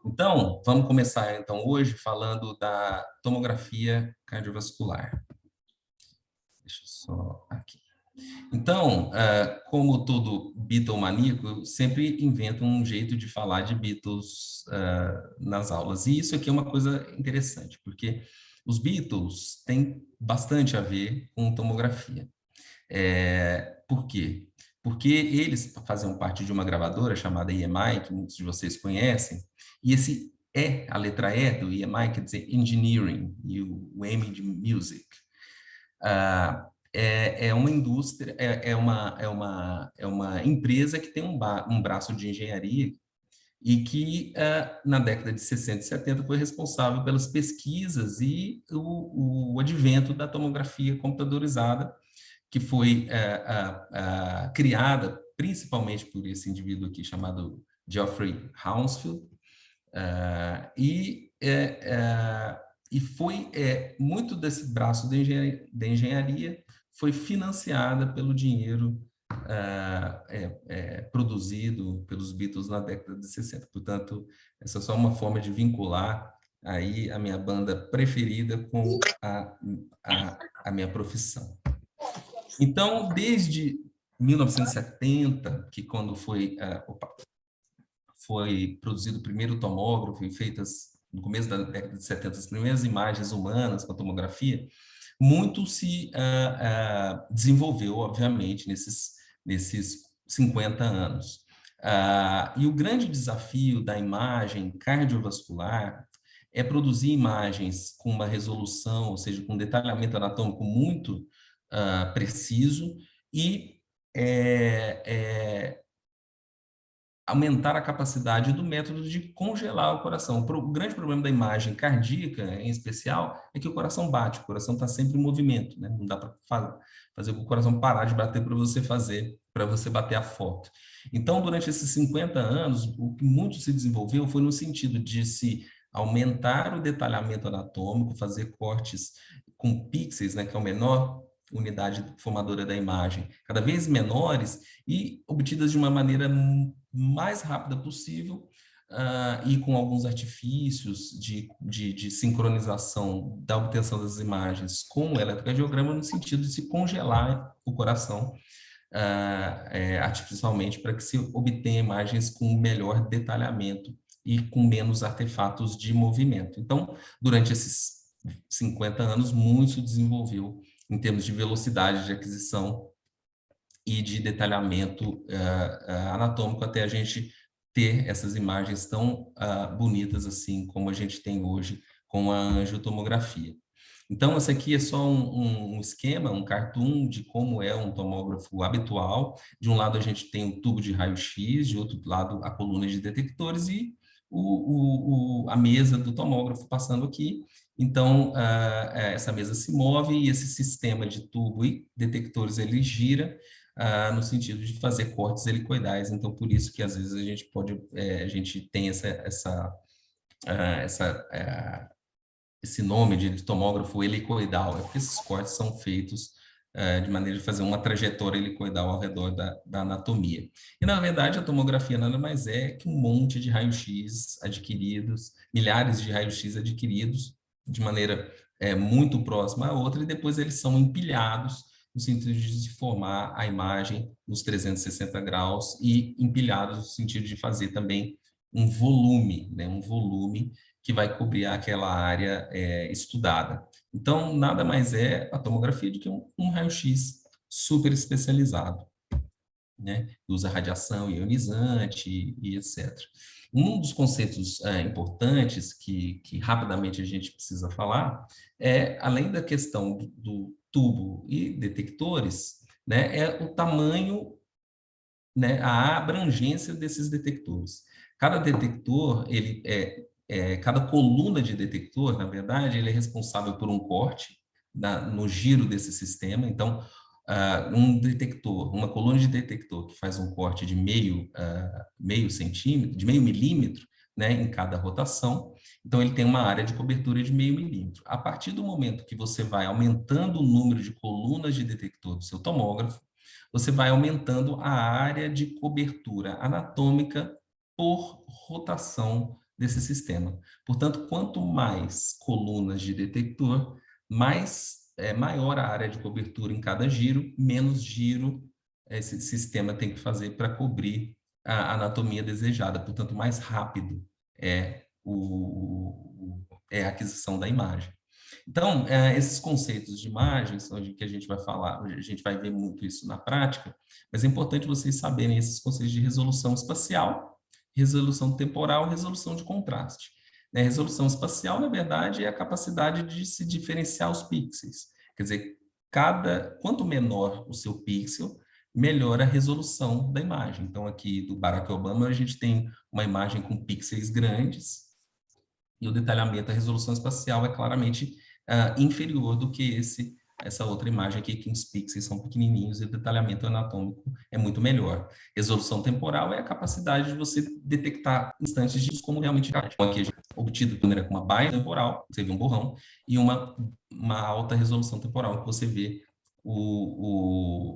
Então, vamos começar então hoje falando da tomografia cardiovascular. Deixa eu só aqui. Então, como todo Beatlemaníaco, eu sempre invento um jeito de falar de Beatles nas aulas. E isso aqui é uma coisa interessante, porque os Beatles têm bastante a ver com tomografia. Por quê? Porque eles faziam parte de uma gravadora chamada EMI, que muitos de vocês conhecem, e esse a letra E do EMI quer dizer Engineering, e o M de Music. É uma indústria, é uma empresa que tem um braço de engenharia e que, na década de 60 e 70, foi responsável pelas pesquisas e o advento da tomografia computadorizada, que foi criada principalmente por esse indivíduo aqui chamado Geoffrey Hounsfield, e foi muito desse braço da engenharia foi financiada pelo dinheiro produzido pelos Beatles na década de 60. Portanto, essa é só uma forma de vincular aí a minha banda preferida com a minha profissão. Então, desde 1970, que quando foi produzido o primeiro tomógrafo e feitas, no começo da década de 70, as primeiras imagens humanas com a tomografia, muito se desenvolveu, obviamente, nesses 50 anos. E o grande desafio da imagem cardiovascular é produzir imagens com uma resolução, ou seja, com um detalhamento anatômico muito preciso e aumentar a capacidade do método de congelar o coração. O grande problema da imagem cardíaca, em especial, é que o coração bate, o coração está sempre em movimento, né? Não dá para fazer o coração parar de bater para você bater a foto. Então, durante esses 50 anos, o que muito se desenvolveu foi no sentido de se aumentar o detalhamento anatômico, fazer cortes com pixels, né, que é o menor unidade formadora da imagem, cada vez menores e obtidas de uma maneira mais rápida possível, e com alguns artifícios de sincronização da obtenção das imagens com o eletrocardiograma, no sentido de se congelar o coração artificialmente, para que se obtenha imagens com melhor detalhamento e com menos artefatos de movimento. Então, durante esses 50 anos, muito se desenvolveu em termos de velocidade de aquisição e de detalhamento anatômico, até a gente ter essas imagens tão bonitas assim como a gente tem hoje com a angiotomografia. Então, esse aqui é só um esquema, um cartoon de como é um tomógrafo habitual. De um lado a gente tem um tubo de raio-x, de outro lado a coluna de detectores e a mesa do tomógrafo passando aqui. Então, essa mesa se move e esse sistema de tubo e detectores ele gira no sentido de fazer cortes helicoidais. Então, por isso que às vezes a gente tem esse nome de tomógrafo helicoidal, porque esses cortes são feitos de maneira de fazer uma trajetória helicoidal ao redor da anatomia. E, na verdade, a tomografia nada mais é que um monte de raio-x adquiridos, milhares de raio-x adquiridos de maneira muito próxima à outra, e depois eles são empilhados no sentido de formar a imagem nos 360 graus e empilhados no sentido de fazer também um volume, né, um volume que vai cobrir aquela área estudada. Então, nada mais é a tomografia do que um raio-x super especializado, né? Usa radiação ionizante e etc. Um dos conceitos importantes que rapidamente a gente precisa falar além da questão do tubo e detectores, né, é o tamanho, né, a abrangência desses detectores. Cada detector, cada coluna de detector, na verdade, ele é responsável por um corte no giro desse sistema. Então, um detector, uma coluna de detector que faz um corte de meio centímetro, de meio milímetro, né, em cada rotação. Então, ele tem uma área de cobertura de meio milímetro. A partir do momento que você vai aumentando o número de colunas de detector do seu tomógrafo, você vai aumentando a área de cobertura anatômica por rotação desse sistema. Portanto, quanto mais colunas de detector, maior a área de cobertura em cada giro, menos giro esse sistema tem que fazer para cobrir a anatomia desejada. Portanto, mais rápido é a aquisição da imagem. Então, esses conceitos de imagens, onde que a gente vai falar, a gente vai ver muito isso na prática, mas é importante vocês saberem esses conceitos de resolução espacial, resolução temporal, resolução de contraste. Resolução espacial, na verdade, é a capacidade de se diferenciar os pixels. Quer dizer, quanto menor o seu pixel, melhor a resolução da imagem. Então, aqui do Barack Obama, a gente tem uma imagem com pixels grandes, e o detalhamento, a resolução espacial é claramente inferior do que essa outra imagem aqui, que os pixels são pequenininhos e o detalhamento anatômico é muito melhor. Resolução temporal é a capacidade de você detectar instantes de como realmente então, aqui obtido de maneira com uma baixa temporal, você vê um borrão, e uma alta resolução temporal, que você vê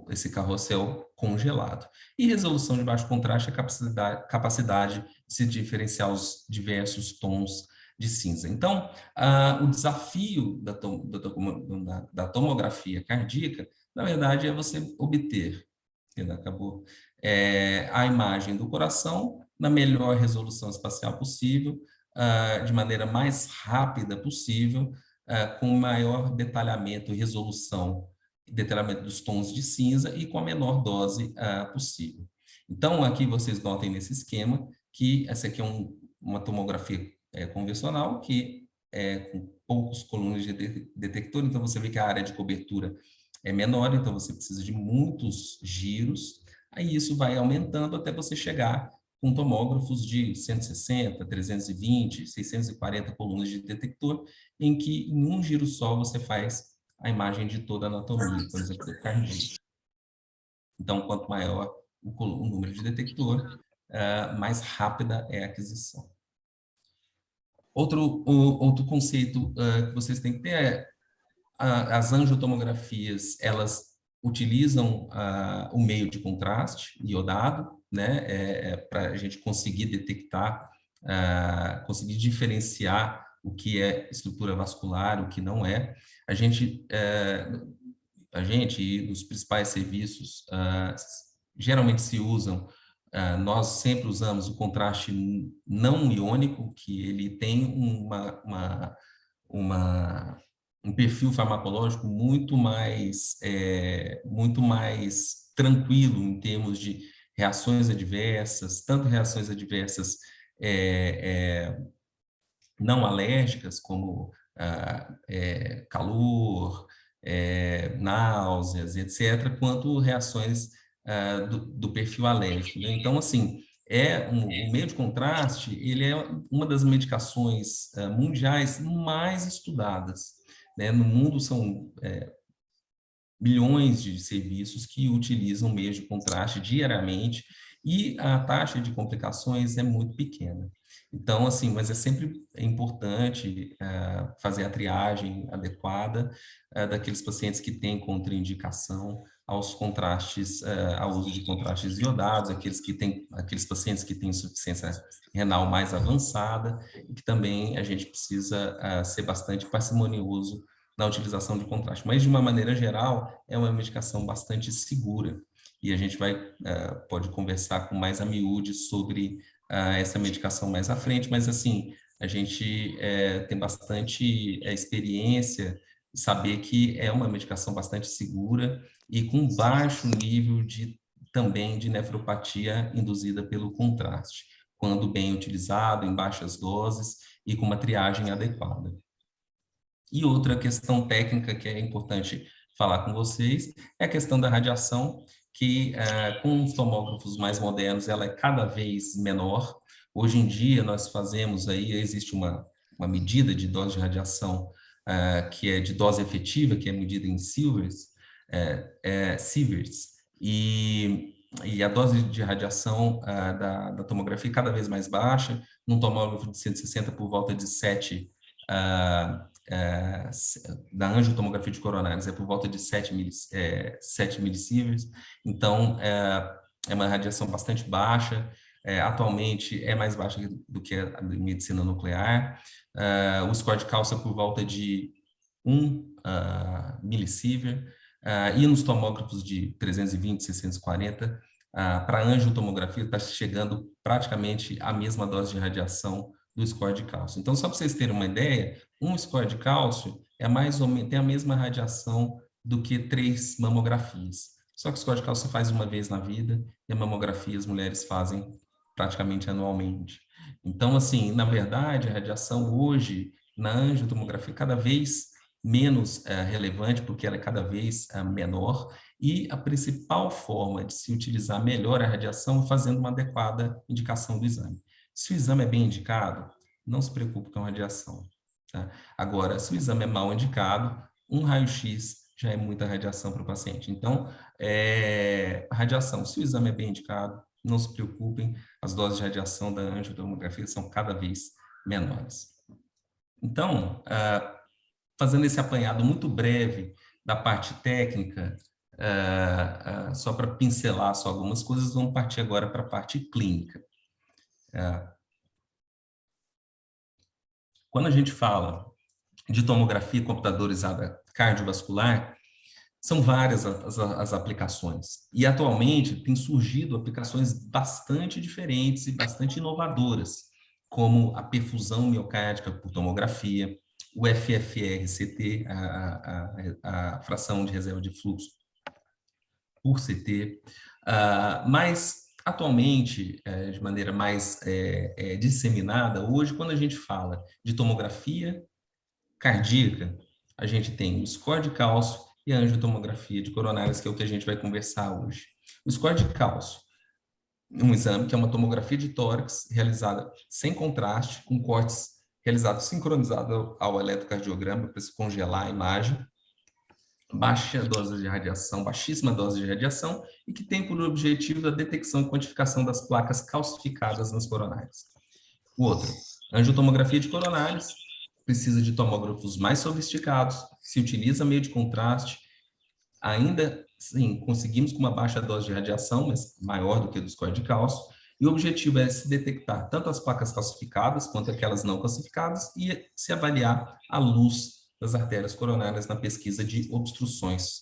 esse carrossel congelado. E resolução de baixo contraste é a capacidade de se diferenciar os diversos tons de cinza. Então, o desafio da tomografia cardíaca, na verdade, é você obter, a imagem do coração na melhor resolução espacial possível, de maneira mais rápida possível, com maior detalhamento e resolução, detalhamento dos tons de cinza e com a menor dose possível. Então, aqui vocês notem nesse esquema que essa aqui é uma tomografia convencional, que é com poucos colunas de detector, então você vê que a área de cobertura é menor, então você precisa de muitos giros, aí isso vai aumentando até você chegar com tomógrafos de 160, 320, 640 colunas de detector, em que em um giro só você faz a imagem de toda a anatomia, por exemplo, do cardíaco. Então, quanto maior o número de detector, mais rápida é a aquisição. Outro conceito que vocês têm que ter é as angiotomografias, elas utilizam o meio de contraste iodado, né, para a gente conseguir detectar, conseguir diferenciar o que é estrutura vascular, o que não é. A gente e os principais serviços geralmente se usam, nós sempre usamos o contraste não iônico, que ele tem um perfil farmacológico muito mais tranquilo em termos de reações adversas, tanto reações adversas não alérgicas, como calor, náuseas, etc., quanto reações do perfil alérgico, né? Então, assim, o meio de contraste, ele é uma das medicações mundiais mais estudadas, né? No mundo são milhões de serviços que utilizam meios de contraste diariamente e a taxa de complicações é muito pequena. Então, assim, mas é sempre importante fazer a triagem adequada daqueles pacientes que têm contraindicação aos contrastes, ao uso de contrastes iodados, aqueles pacientes que têm insuficiência renal mais avançada, e que também a gente precisa ser bastante parcimonioso na utilização de contraste. Mas, de uma maneira geral, é uma medicação bastante segura. E a gente pode conversar com mais a miúde sobre essa medicação mais à frente, mas, assim, a gente tem bastante experiência de saber que é uma medicação bastante segura e com baixo nível também de nefropatia induzida pelo contraste, quando bem utilizado, em baixas doses e com uma triagem adequada. E outra questão técnica que é importante falar com vocês é a questão da radiação, que com os tomógrafos mais modernos ela é cada vez menor. Hoje em dia nós fazemos aí, existe uma medida de dose de radiação que é de dose efetiva, que é medida em sieverts, e a dose de radiação da tomografia cada vez mais baixa, num tomógrafo de 160 por volta de 7 da angiotomografia de coronários é por volta de 7 millisieverts, então é uma radiação bastante baixa, atualmente é mais baixa do que a de medicina nuclear. O score de cálcio é por volta de 1 milisievert, e nos tomógrafos de 320, 640, para angiotomografia está chegando praticamente a mesma dose de radiação do score de cálcio. Então, só para vocês terem uma ideia, um score de cálcio é mais ou menos, tem a mesma radiação do que 3 mamografias. Só que o score de cálcio você faz uma vez na vida e a mamografia as mulheres fazem praticamente anualmente. Então, assim, na verdade, a radiação hoje na angiotomografia cada vez menos relevante, porque ela é cada vez menor, e a principal forma de se utilizar melhor a radiação é fazendo uma adequada indicação do exame. Se o exame é bem indicado, não se preocupe com a radiação. Tá? Agora, se o exame é mal indicado, um raio-x já é muita radiação para o paciente. Então, radiação, se o exame é bem indicado, não se preocupem, as doses de radiação da angiotomografia são cada vez menores. Então, fazendo esse apanhado muito breve da parte técnica, só para pincelar só algumas coisas, vamos partir agora para a parte clínica. Quando a gente fala de tomografia computadorizada cardiovascular, são várias as aplicações. E, atualmente, tem surgido aplicações bastante diferentes e bastante inovadoras, como a perfusão miocárdica por tomografia, o FFR-CT, a fração de reserva de fluxo por CT, mas, atualmente, de maneira mais disseminada, hoje, quando a gente fala de tomografia cardíaca, a gente tem o score de cálcio e a angiotomografia de coronárias, que é o que a gente vai conversar hoje. O score de cálcio, um exame que é uma tomografia de tórax realizada sem contraste, com cortes realizados sincronizados ao eletrocardiograma para se congelar a imagem, baixa dose de radiação, baixíssima dose de radiação, e que tem por objetivo a detecção e quantificação das placas calcificadas nas coronárias. O outro, angiotomografia de coronárias, precisa de tomógrafos mais sofisticados, se utiliza meio de contraste, ainda sim, conseguimos com uma baixa dose de radiação, mas maior do que do score de cálcio, e o objetivo é se detectar tanto as placas calcificadas quanto aquelas não calcificadas e se avaliar a luz das artérias coronárias na pesquisa de obstruções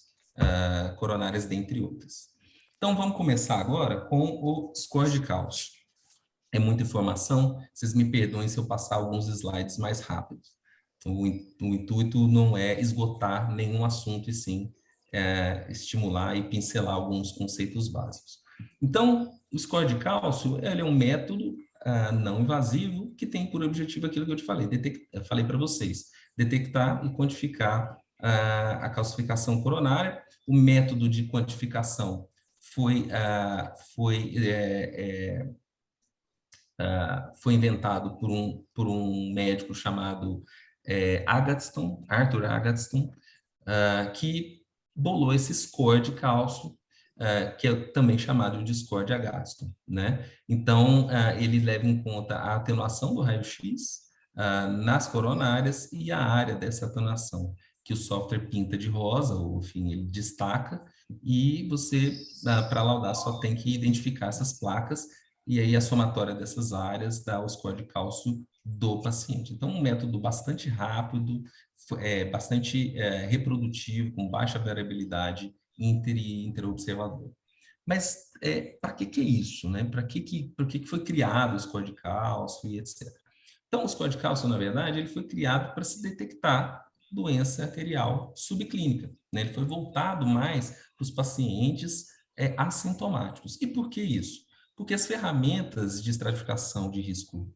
coronárias, dentre outras. Então, vamos começar agora com o score de cálcio. É muita informação, vocês me perdoem se eu passar alguns slides mais rápidos. O intuito não é esgotar nenhum assunto, e sim estimular e pincelar alguns conceitos básicos. Então, o score de cálcio ele é um método não invasivo que tem por objetivo aquilo que eu te falei, falei para vocês, detectar e quantificar a calcificação coronária. O método de quantificação foi inventado por um médico chamado Arthur Agatston, que bolou esse score de cálcio, que é também chamado de score de Agatston, né? Então, ele leva em conta a atenuação do raio-x nas coronárias e a área dessa atenuação, que o software pinta de rosa, ou enfim, ele destaca, e você, para laudar, só tem que identificar essas placas, e aí a somatória dessas áreas dá o score de cálcio do paciente. Então, um método bastante rápido, bastante reprodutivo, com baixa variabilidade interobservador. Mas para que é isso, né? Por que foi criado o score de cálcio e etc. Então, o score de cálcio, na verdade, ele foi criado para se detectar doença arterial subclínica, né? Ele foi voltado mais para os pacientes assintomáticos. E por que isso? Porque as ferramentas de estratificação de risco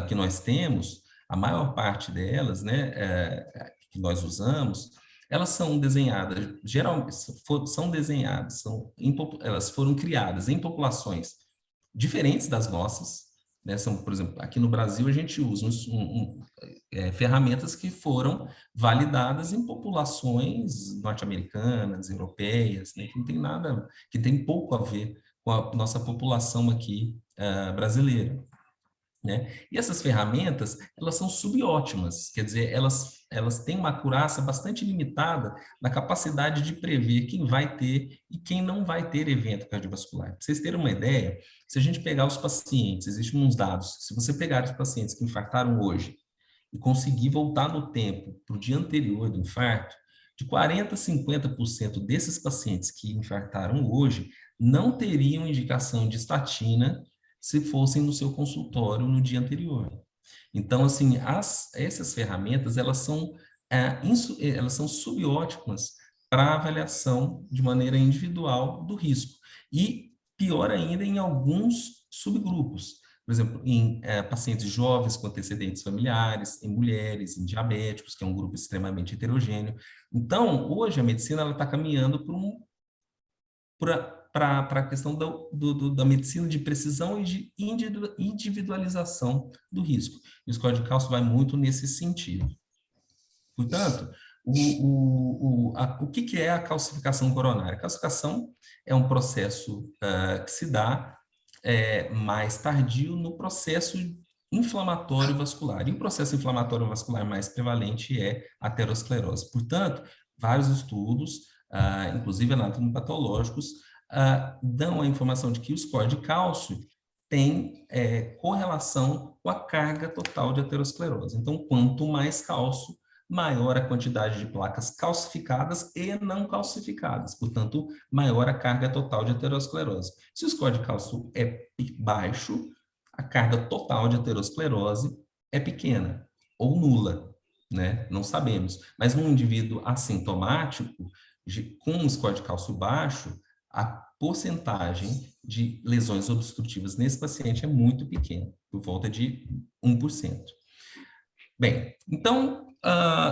que nós temos, a maior parte delas, né, que nós usamos, elas são desenhadas, geralmente são desenhadas, elas foram criadas em populações diferentes das nossas, né? Por exemplo, aqui no Brasil a gente usa ferramentas que foram validadas em populações norte-americanas, europeias, né? Que não tem nada, que tem pouco a ver com a nossa população aqui brasileira. né? E essas ferramentas, elas são subótimas, quer dizer, elas têm uma acurácia bastante limitada na capacidade de prever quem vai ter e quem não vai ter evento cardiovascular. Para vocês terem uma ideia, se a gente pegar os pacientes, existem uns dados, se você pegar os pacientes que infartaram hoje e conseguir voltar no tempo para o dia anterior do infarto, de 40% a 50% desses pacientes que infartaram hoje não teriam indicação de estatina se fossem no seu consultório no dia anterior. Então, assim, essas ferramentas, elas são subótimas para avaliação de maneira individual do risco. E, pior ainda, em alguns subgrupos. Por exemplo, em pacientes jovens com antecedentes familiares, em mulheres, em diabéticos, que é um grupo extremamente heterogêneo. Então, hoje, a medicina está caminhando para a questão da medicina de precisão e de individualização do risco. E o score de cálcio vai muito nesse sentido. Portanto, o que é a calcificação coronária? A calcificação é um processo que se dá mais tardio no processo inflamatório vascular. E o processo inflamatório vascular mais prevalente é a aterosclerose. Portanto, vários estudos, inclusive anatomopatológicos, dão a informação de que o score de cálcio tem correlação com a carga total de aterosclerose. Então, quanto mais cálcio, maior a quantidade de placas calcificadas e não calcificadas. Portanto, maior a carga total de aterosclerose. Se o score de cálcio é baixo, a carga total de aterosclerose é pequena ou nula, né? Não sabemos. Mas num indivíduo assintomático, com um score de cálcio baixo, a porcentagem de lesões obstrutivas nesse paciente é muito pequena, por volta de 1%. Bem, então,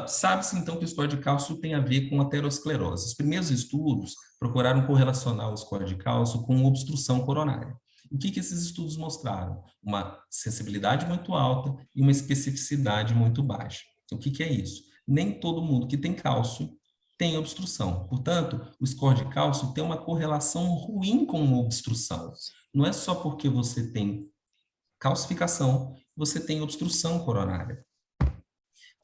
sabe-se então que o score de cálcio tem a ver com aterosclerose. Os primeiros estudos procuraram correlacionar o score de cálcio com obstrução coronária. O que esses estudos mostraram? Uma sensibilidade muito alta e uma especificidade muito baixa. O que é isso? Nem todo mundo que tem cálcio tem obstrução. Portanto, o score de cálcio tem uma correlação ruim com obstrução. Não é só porque você tem calcificação, você tem obstrução coronária.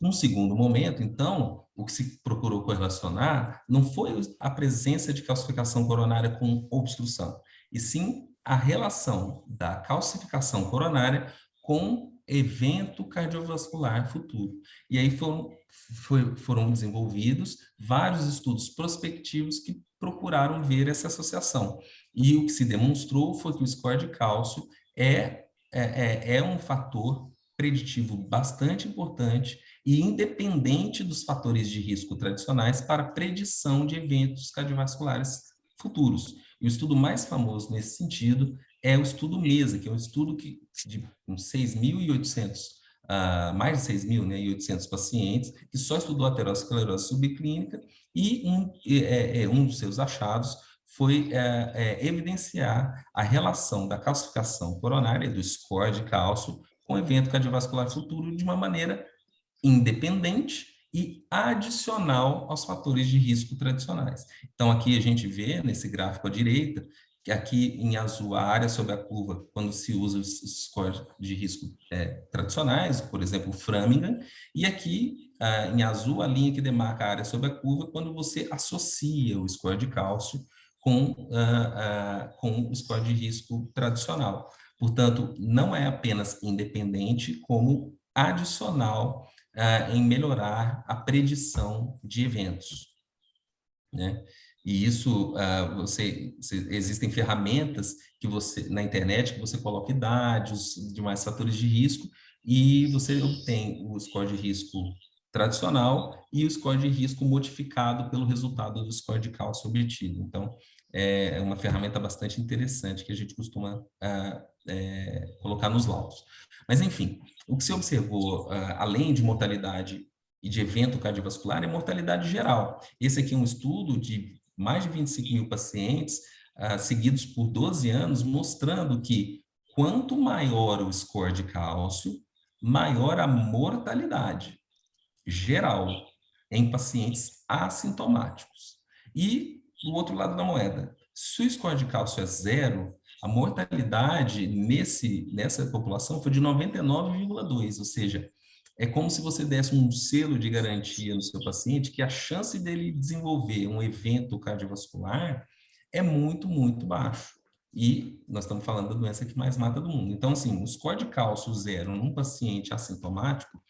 Num segundo momento, então, o que se procurou correlacionar não foi a presença de calcificação coronária com obstrução, e sim a relação da calcificação coronária com evento cardiovascular futuro. E aí foram desenvolvidos vários estudos prospectivos que procuraram ver essa associação. E o que se demonstrou foi que o score de cálcio é um fator preditivo bastante importante e independente dos fatores de risco tradicionais para predição de eventos cardiovasculares futuros. E o estudo mais famoso nesse sentido é o estudo MESA, que é um estudo de uns 6.800, mais de 6.000, né, e 800 pacientes, que só estudou aterosclerose subclínica, e um dos seus achados foi evidenciar a relação da calcificação coronária, do score de cálcio, com evento cardiovascular futuro de uma maneira independente e adicional aos fatores de risco tradicionais. Então, aqui a gente vê, nesse gráfico à direita, que aqui em azul a área sobre a curva, quando se usa os scores de risco tradicionais, por exemplo, o Framingham, e aqui em azul a linha que demarca a área sobre a curva, quando você associa o score de cálcio com o score de risco tradicional. Portanto, não é apenas independente, como adicional em melhorar a predição de eventos, né? E isso, existem ferramentas que você, na internet, que você coloca idade, os demais fatores de risco, e você obtém o score de risco tradicional e o score de risco modificado pelo resultado do score de cálcio obtido. Então, é uma ferramenta bastante interessante que a gente costuma colocar nos laudos. Mas, enfim, o que se observou, além de mortalidade e de evento cardiovascular, é mortalidade geral. Esse aqui é um estudo de mais de 25.000 pacientes, seguidos por 12 anos, mostrando que quanto maior o score de cálcio, maior a mortalidade geral em pacientes assintomáticos. E, do outro lado da moeda, se o score de cálcio é zero, a mortalidade nessa população foi de 99,2, ou seja, é como se você desse um selo de garantia no seu paciente que a chance dele desenvolver um evento cardiovascular é muito, muito baixo. E nós estamos falando da doença que mais mata do mundo. Então, assim, o score de cálcio zero num paciente assintomático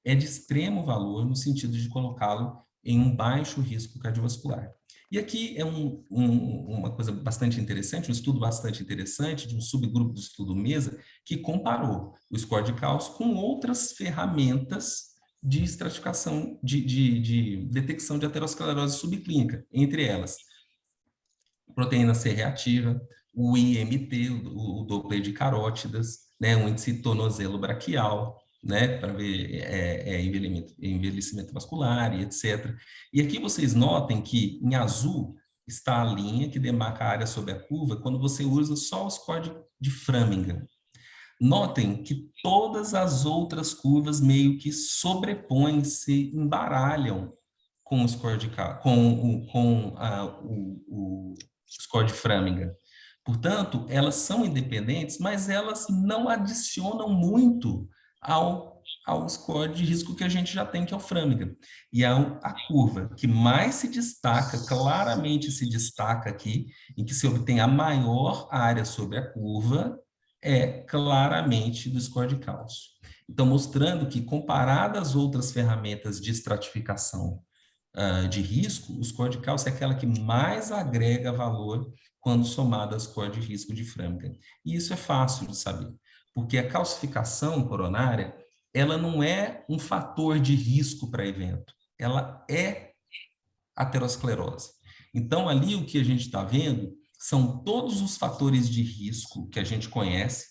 é de extremo valor no sentido de colocá-lo em um baixo risco cardiovascular. E aqui é uma coisa bastante interessante, um estudo bastante interessante de um subgrupo do estudo MESA, que comparou o score de cálcio com outras ferramentas de estratificação, de detecção de aterosclerose subclínica, entre elas proteína C reativa, o IMT, o Doppler de carótidas, né, o índice tornozelo braquial, né, para ver envelhecimento vascular e etc. E aqui vocês notem que em azul está a linha que demarca a área sob a curva quando você usa só o score de Framingham. Notem que todas as outras curvas meio que sobrepõem, se embaralham com o score de o score de Framingham. Portanto, elas são independentes, mas elas não adicionam muito ao score de risco que a gente já tem, que é o Framingham. E a curva que mais se destaca, claramente se destaca aqui, em que se obtém a maior área sobre a curva, é claramente do score de cálcio. Então, mostrando que, comparado às outras ferramentas de estratificação de risco, o score de cálcio é aquela que mais agrega valor quando somada ao score de risco de Framingham. E isso é fácil de saber, porque a calcificação coronária, ela não é um fator de risco para evento, ela é aterosclerose. Então, ali o que a gente está vendo são todos os fatores de risco que a gente conhece,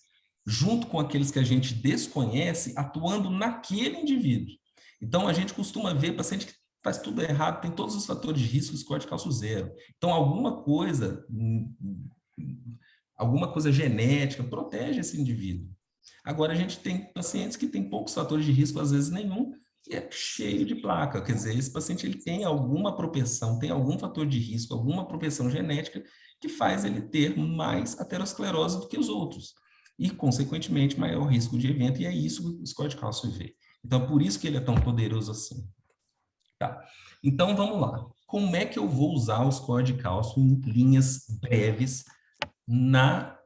junto com aqueles que a gente desconhece, atuando naquele indivíduo. Então, a gente costuma ver paciente que faz tudo errado, tem todos os fatores de risco, score de cálcio zero. Então, alguma coisa genética protege esse indivíduo. Agora, a gente tem pacientes que têm poucos fatores de risco, às vezes nenhum, e é cheio de placa. Quer dizer, esse paciente ele tem alguma propensão, tem algum fator de risco, alguma propensão genética que faz ele ter mais aterosclerose do que os outros. E, consequentemente, maior risco de evento, e é isso que o score de cálcio vê. Então, por isso que ele é tão poderoso assim. Tá. Então, vamos lá. Como é que eu vou usar o score de cálcio em linhas breves na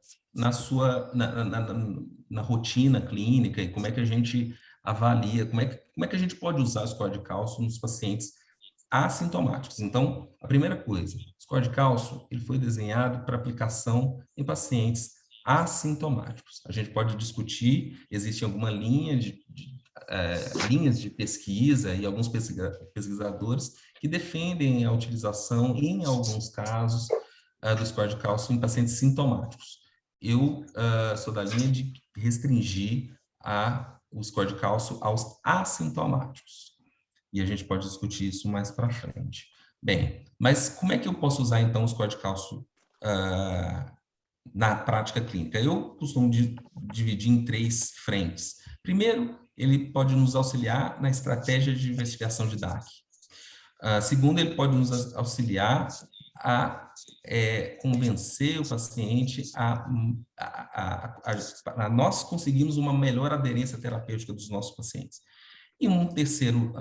rotina clínica, e como é que a gente avalia, como é que a gente pode usar o score de cálcio nos pacientes assintomáticos? Então, a primeira coisa, o score de cálcio ele foi desenhado para aplicação em pacientes assintomáticos. A gente pode discutir, existe alguma linhas de pesquisa e alguns pesquisadores que defendem a utilização, em alguns casos, do score de cálcio em pacientes sintomáticos. Eu sou da linha de restringir o score de cálcio aos assintomáticos. E a gente pode discutir isso mais para frente. Bem, mas como é que eu posso usar, então, o score de cálcio na prática clínica? Eu costumo dividir em 3 frentes. Primeiro, ele pode nos auxiliar na estratégia de investigação de DAC. Segundo, ele pode nos auxiliar a convencer o paciente a nós conseguirmos uma melhor aderência terapêutica dos nossos pacientes. E um terceiro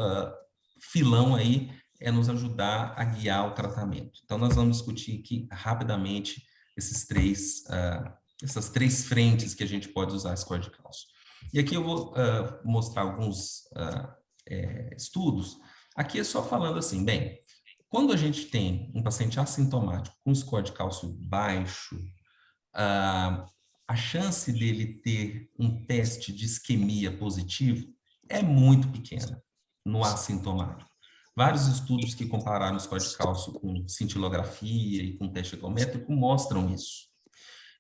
filão aí é nos ajudar a guiar o tratamento. Então, nós vamos discutir aqui rapidamente essas 3 frentes que a gente pode usar score de cálcio. E aqui eu vou mostrar alguns estudos. Aqui é só falando assim, bem, quando a gente tem um paciente assintomático com score de cálcio baixo, a chance dele ter um teste de isquemia positivo é muito pequena no assintomático. Vários estudos que compararam o score de cálcio com cintilografia e com teste ecométrico mostram isso.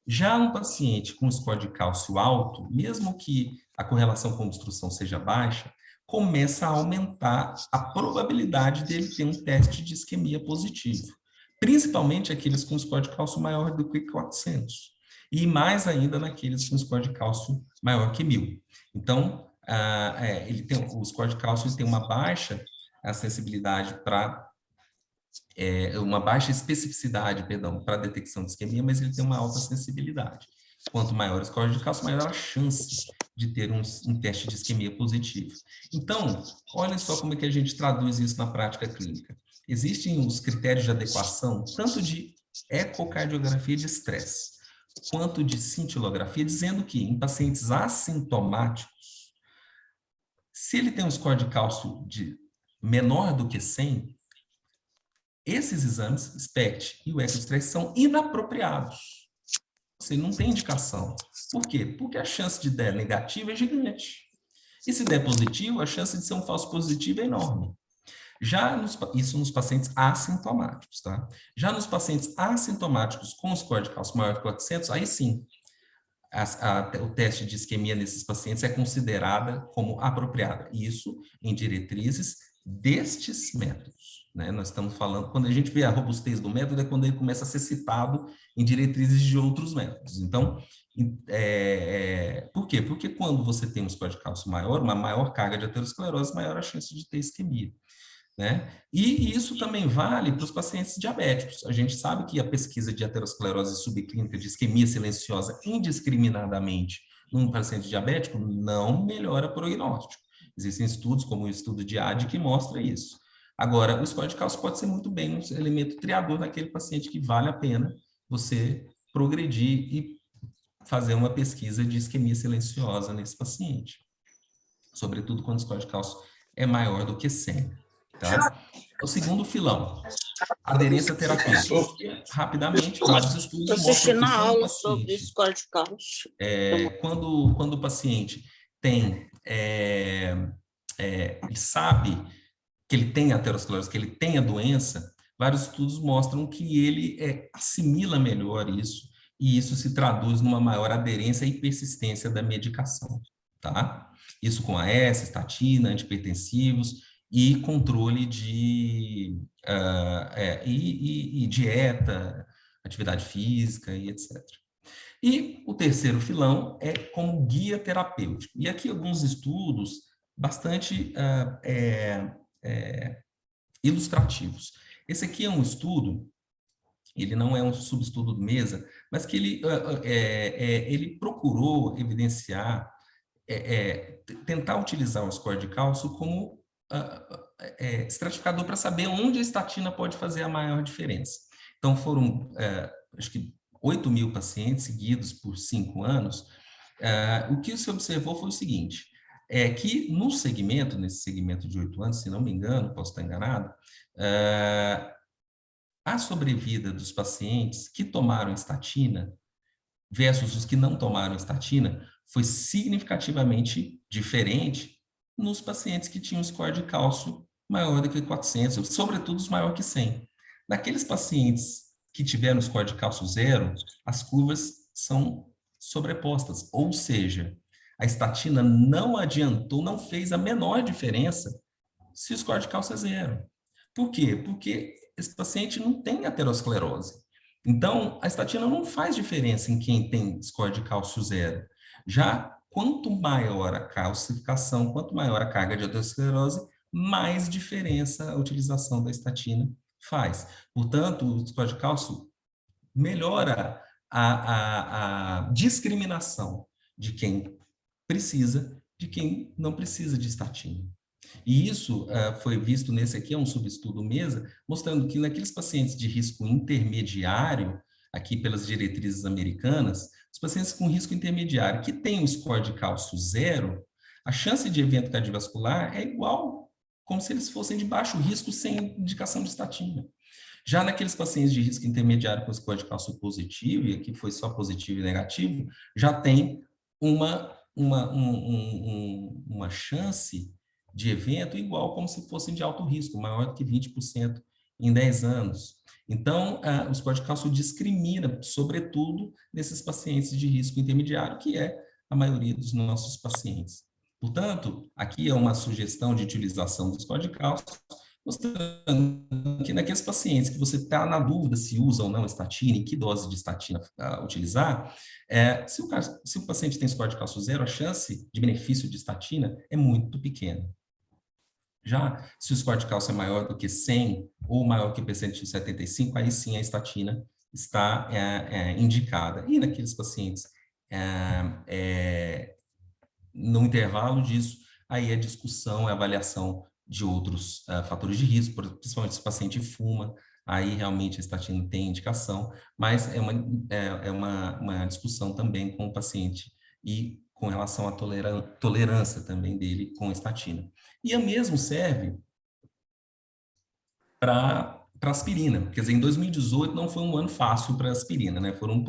Já um paciente com score de cálcio alto, mesmo que a correlação com obstrução seja baixa, começa a aumentar a probabilidade dele ter um teste de isquemia positivo, principalmente aqueles com score de cálcio maior do que 400, e mais ainda naqueles com score de cálcio maior que 1000. Então, o score de cálcio tem uma baixa sensibilidade para uma baixa especificidade, perdão, para a detecção de isquemia, mas ele tem uma alta sensibilidade. Quanto maior o score de cálcio, maior a chance de ter um teste de isquemia positivo. Então, olha só como é que a gente traduz isso na prática clínica. Existem os critérios de adequação, tanto de ecocardiografia de estresse, quanto de cintilografia, dizendo que em pacientes assintomáticos, se ele tem um score de cálcio menor do que 100, esses exames, SPECT e o ecoestresse, são inapropriados. Você não tem indicação. Por quê? Porque a chance de dar negativo é gigante. E se der positivo, a chance de ser um falso positivo é enorme. Isso nos pacientes assintomáticos, tá? Já nos pacientes assintomáticos com score de cálcio maior que 400, aí sim, o teste de isquemia nesses pacientes é considerada como apropriada. Isso em diretrizes destes métodos, né? Nós estamos falando, quando a gente vê a robustez do método, é quando ele começa a ser citado em diretrizes de outros métodos. Então, por quê? Porque quando você tem um score de cálcio maior, uma maior carga de aterosclerose, maior a chance de ter isquemia. Né? E isso também vale para os pacientes diabéticos. A gente sabe que a pesquisa de aterosclerose subclínica de isquemia silenciosa indiscriminadamente num paciente diabético não melhora o prognóstico. Existem estudos, como o estudo de AD, que mostra isso. Agora, o score de cálcio pode ser muito bem um elemento triador naquele paciente que vale a pena você progredir e fazer uma pesquisa de isquemia silenciosa nesse paciente. Sobretudo quando o score de cálcio é maior do que 100. Tá? O segundo filão, aderência terapêutica. Rapidamente, vários estudos mostram que quando o paciente, quando o paciente tem, ele sabe que ele tem aterosclerose, que ele tem a doença, vários estudos mostram que ele assimila melhor isso, e isso se traduz numa maior aderência e persistência da medicação, tá? Isso com AS, estatina, antihipertensivos, e controle de dieta, atividade física e etc. E o terceiro filão é como guia terapêutico. E aqui alguns estudos bastante ilustrativos. Esse aqui é um estudo, ele não é um subestudo do MESA, mas que ele procurou evidenciar, tentar utilizar o score de cálcio como estratificador para saber onde a estatina pode fazer a maior diferença. Então, foram, acho que, 8.000 pacientes seguidos por 5 anos. O que se observou foi o seguinte, que nesse segmento de 8 anos, se não me engano, posso estar enganado, a sobrevida dos pacientes que tomaram estatina versus os que não tomaram estatina foi significativamente diferente nos pacientes que tinham score de cálcio maior do que 400, sobretudo os maior que 100. Naqueles pacientes que tiveram score de cálcio zero, as curvas são sobrepostas, ou seja, a estatina não adiantou, não fez a menor diferença se o score de cálcio é zero. Por quê? Porque esse paciente não tem aterosclerose. Então, a estatina não faz diferença em quem tem score de cálcio zero. Já quanto maior a calcificação, quanto maior a carga de aterosclerose, mais diferença a utilização da estatina faz. Portanto, o score de cálcio melhora a discriminação de quem precisa, de quem não precisa de estatina. E isso foi visto nesse aqui, é um subestudo MESA, mostrando que naqueles pacientes de risco intermediário, aqui pelas diretrizes americanas, os pacientes com risco intermediário que têm um score de cálcio zero, a chance de evento cardiovascular é igual, como se eles fossem de baixo risco sem indicação de estatina. Já naqueles pacientes de risco intermediário com score de cálcio positivo, e aqui foi só positivo e negativo, já tem uma chance de evento igual como se fossem de alto risco, maior do que 20% em 10 anos. Então, o score de cálcio discrimina, sobretudo, nesses pacientes de risco intermediário, que é a maioria dos nossos pacientes. Portanto, aqui é uma sugestão de utilização do score de cálcio, mostrando que naqueles pacientes que você está na dúvida se usa ou não estatina, e que dose de estatina utilizar, se o paciente tem score de cálcio zero, a chance de benefício de estatina é muito pequena. Já se o score de cálcio é maior do que 100 ou maior que percentil 75, aí sim a estatina está indicada. E naqueles pacientes no intervalo disso, aí a discussão, a avaliação de outros fatores de risco, principalmente se o paciente fuma, aí realmente a estatina tem indicação, mas uma discussão também com o paciente e com relação à tolerância também dele com a estatina. E a mesmo serve para aspirina, quer dizer, em 2018 não foi um ano fácil para aspirina, né? Foram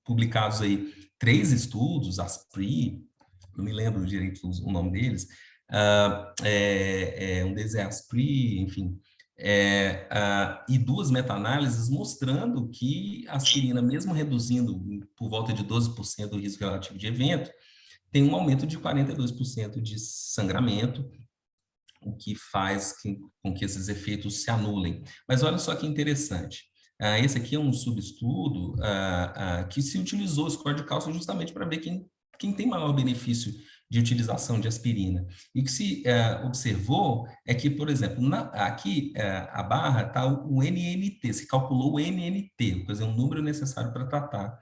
publicados aí 3 estudos, ASPRI, não me lembro direito o nome deles, um deles é ASPRI, enfim, e 2 meta-análises mostrando que a aspirina, mesmo reduzindo por volta de 12% o risco relativo de evento, tem um aumento de 42% de sangramento, o que faz com que esses efeitos se anulem. Mas olha só que interessante. Esse aqui é um subestudo que se utilizou o score de cálcio justamente para ver quem tem maior benefício de utilização de aspirina. E o que se observou é que, por exemplo, aqui a barra está o NNT, se calculou o NNT, quer dizer, um número necessário para tratar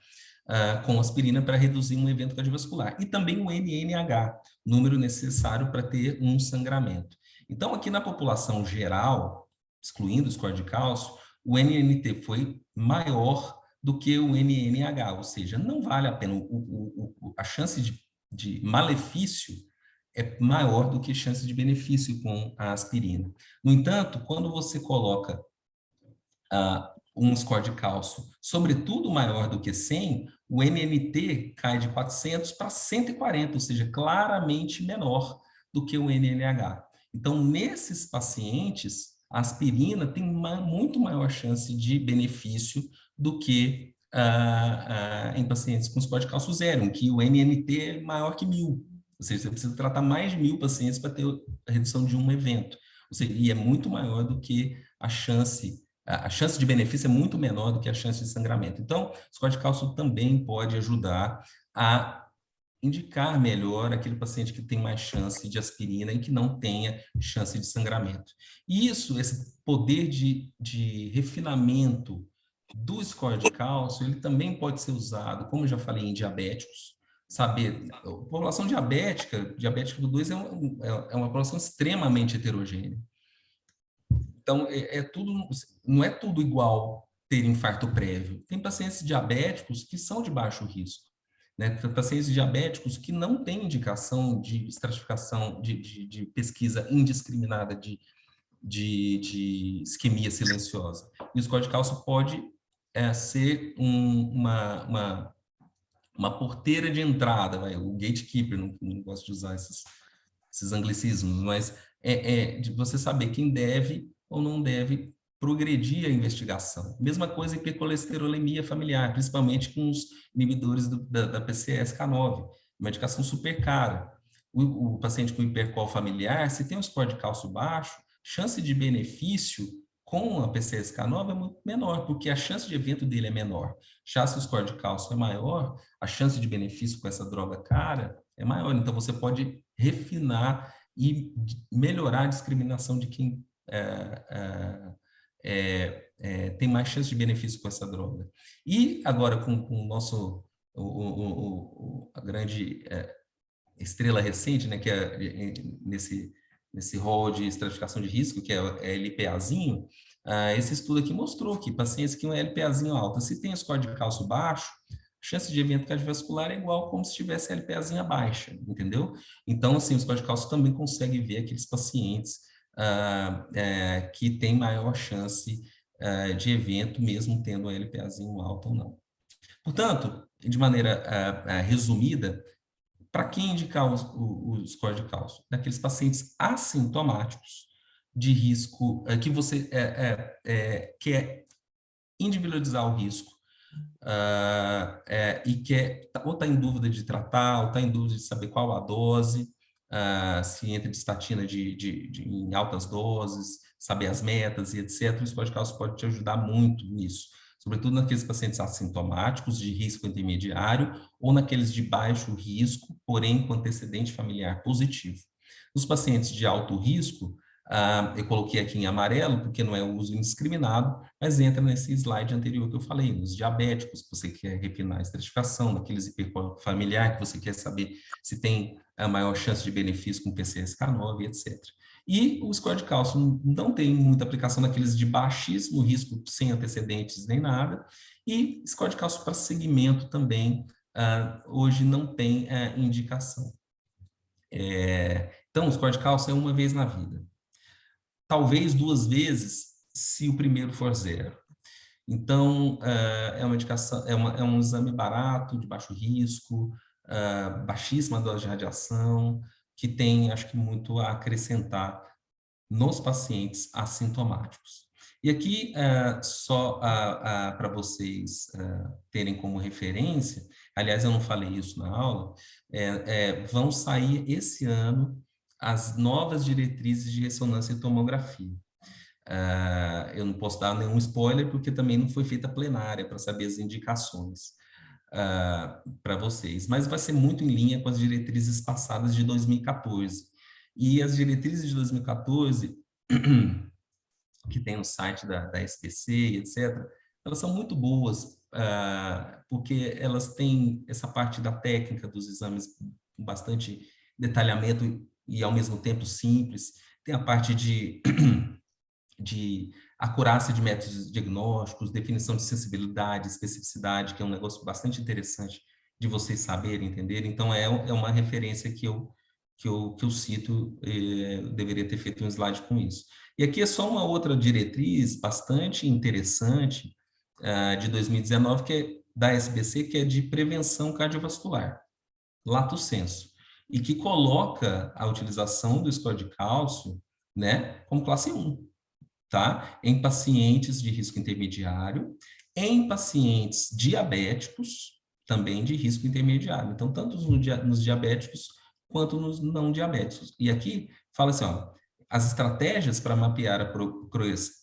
com aspirina para reduzir um evento cardiovascular. E também o NNH, número necessário para ter um sangramento. Então, aqui na população geral, excluindo o score de cálcio, o NNT foi maior do que o NNH, ou seja, não vale a pena, a chance de malefício é maior do que a chance de benefício com a aspirina. No entanto, quando você coloca um score de cálcio, sobretudo maior do que 100, o NNT cai de 400 para 140, ou seja, claramente menor do que o NNH. Então, nesses pacientes, a aspirina tem muito maior chance de benefício do que em pacientes com score de cálcio zero, em que o NNT é maior que 1.000. Ou seja, você precisa tratar mais de 1.000 pacientes para ter a redução de um evento. Ou seja, e é muito maior do que a chance de benefício é muito menor do que a chance de sangramento. Então, o score de cálcio também pode ajudar a indicar melhor aquele paciente que tem mais chance de aspirina e que não tenha chance de sangramento. E isso, esse poder de refinamento do score de cálcio, ele também pode ser usado, como eu já falei, em diabéticos. Saber, a população diabética do 2 é uma população extremamente heterogênea. Então, não é tudo igual ter infarto prévio. Tem pacientes diabéticos que são de baixo risco, né? Tem pacientes diabéticos que não têm indicação de estratificação, de pesquisa indiscriminada de isquemia silenciosa. E o score de cálcio pode ser uma porteira de entrada, o gatekeeper, não gosto de usar esses anglicismos, mas de você saber quem deve ou não deve progredir a investigação. Mesma coisa em hipercolesterolemia familiar, principalmente com os inibidores da PCSK9, medicação super cara. O paciente com hipercol familiar, se tem um score de cálcio baixo, chance de benefício com a PCSK9 é muito menor, porque a chance de evento dele é menor. Já se o score de cálcio é maior, a chance de benefício com essa droga cara é maior. Então, você pode refinar e melhorar a discriminação de quem tem mais chance de benefício com essa droga. E agora, com o nosso, a grande estrela recente, né, que é nesse rol de estratificação de risco, que é LPAzinho, esse estudo aqui mostrou que pacientes que têm um LPAzinho alto, se tem score de cálcio baixo, a chance de evento cardiovascular é igual como se tivesse LPAzinha baixa, entendeu? Então, assim, o score de cálcio também consegue ver aqueles pacientes que têm maior chance de evento, mesmo tendo um LPAzinho alto ou não. Portanto, de maneira resumida, para quem indicar o score de cálcio? Daqueles pacientes assintomáticos de risco, que você quer individualizar o risco e quer ou está em dúvida de tratar, ou está em dúvida de saber qual a dose, se entra de estatina em altas doses, saber as metas e etc. O score de cálcio pode te ajudar muito nisso, sobretudo naqueles pacientes assintomáticos de risco intermediário ou naqueles de baixo risco, porém com antecedente familiar positivo. Nos pacientes de alto risco, Eu coloquei aqui em amarelo, porque não é o uso indiscriminado, mas entra nesse slide anterior que eu falei, nos diabéticos, que você quer refinar a estratificação, daqueles hiperfamiliar, que você quer saber se tem a maior chance de benefício com PCSK9, etc. E o score de cálcio não tem muita aplicação naqueles de baixíssimo risco, sem antecedentes nem nada, e score de cálcio para segmento também, hoje não tem indicação. Então, o score de cálcio é uma vez na vida. Talvez 2 vezes, se o primeiro for 0. Então, é uma indicação, é um exame barato, de baixo risco, baixíssima dose de radiação, que tem, acho que, muito a acrescentar nos pacientes assintomáticos. E aqui, só para vocês terem como referência, aliás, eu não falei isso na aula, vão sair esse ano as novas diretrizes de ressonância e tomografia. Eu não posso dar nenhum spoiler, porque também não foi feita plenária para saber as indicações para vocês, mas vai ser muito em linha com as diretrizes passadas de 2014. E as diretrizes de 2014, que tem no site da SPC, etc., elas são muito boas, porque elas têm essa parte da técnica dos exames com bastante detalhamento e, ao mesmo tempo, simples. Tem a parte de acurácia de métodos diagnósticos, definição de sensibilidade, especificidade, que é um negócio bastante interessante de vocês saberem, entenderem. Então, é uma referência que eu cito, deveria ter feito um slide com isso. E aqui é só uma outra diretriz bastante interessante de 2019, que é da SBC, que é de prevenção cardiovascular, lato sensu, e que coloca a utilização do score de cálcio, né, como classe 1. Tá? Em pacientes de risco intermediário, em pacientes diabéticos, também de risco intermediário. Então, tanto nos diabéticos quanto nos não diabéticos. E aqui fala assim, ó, as estratégias para mapear a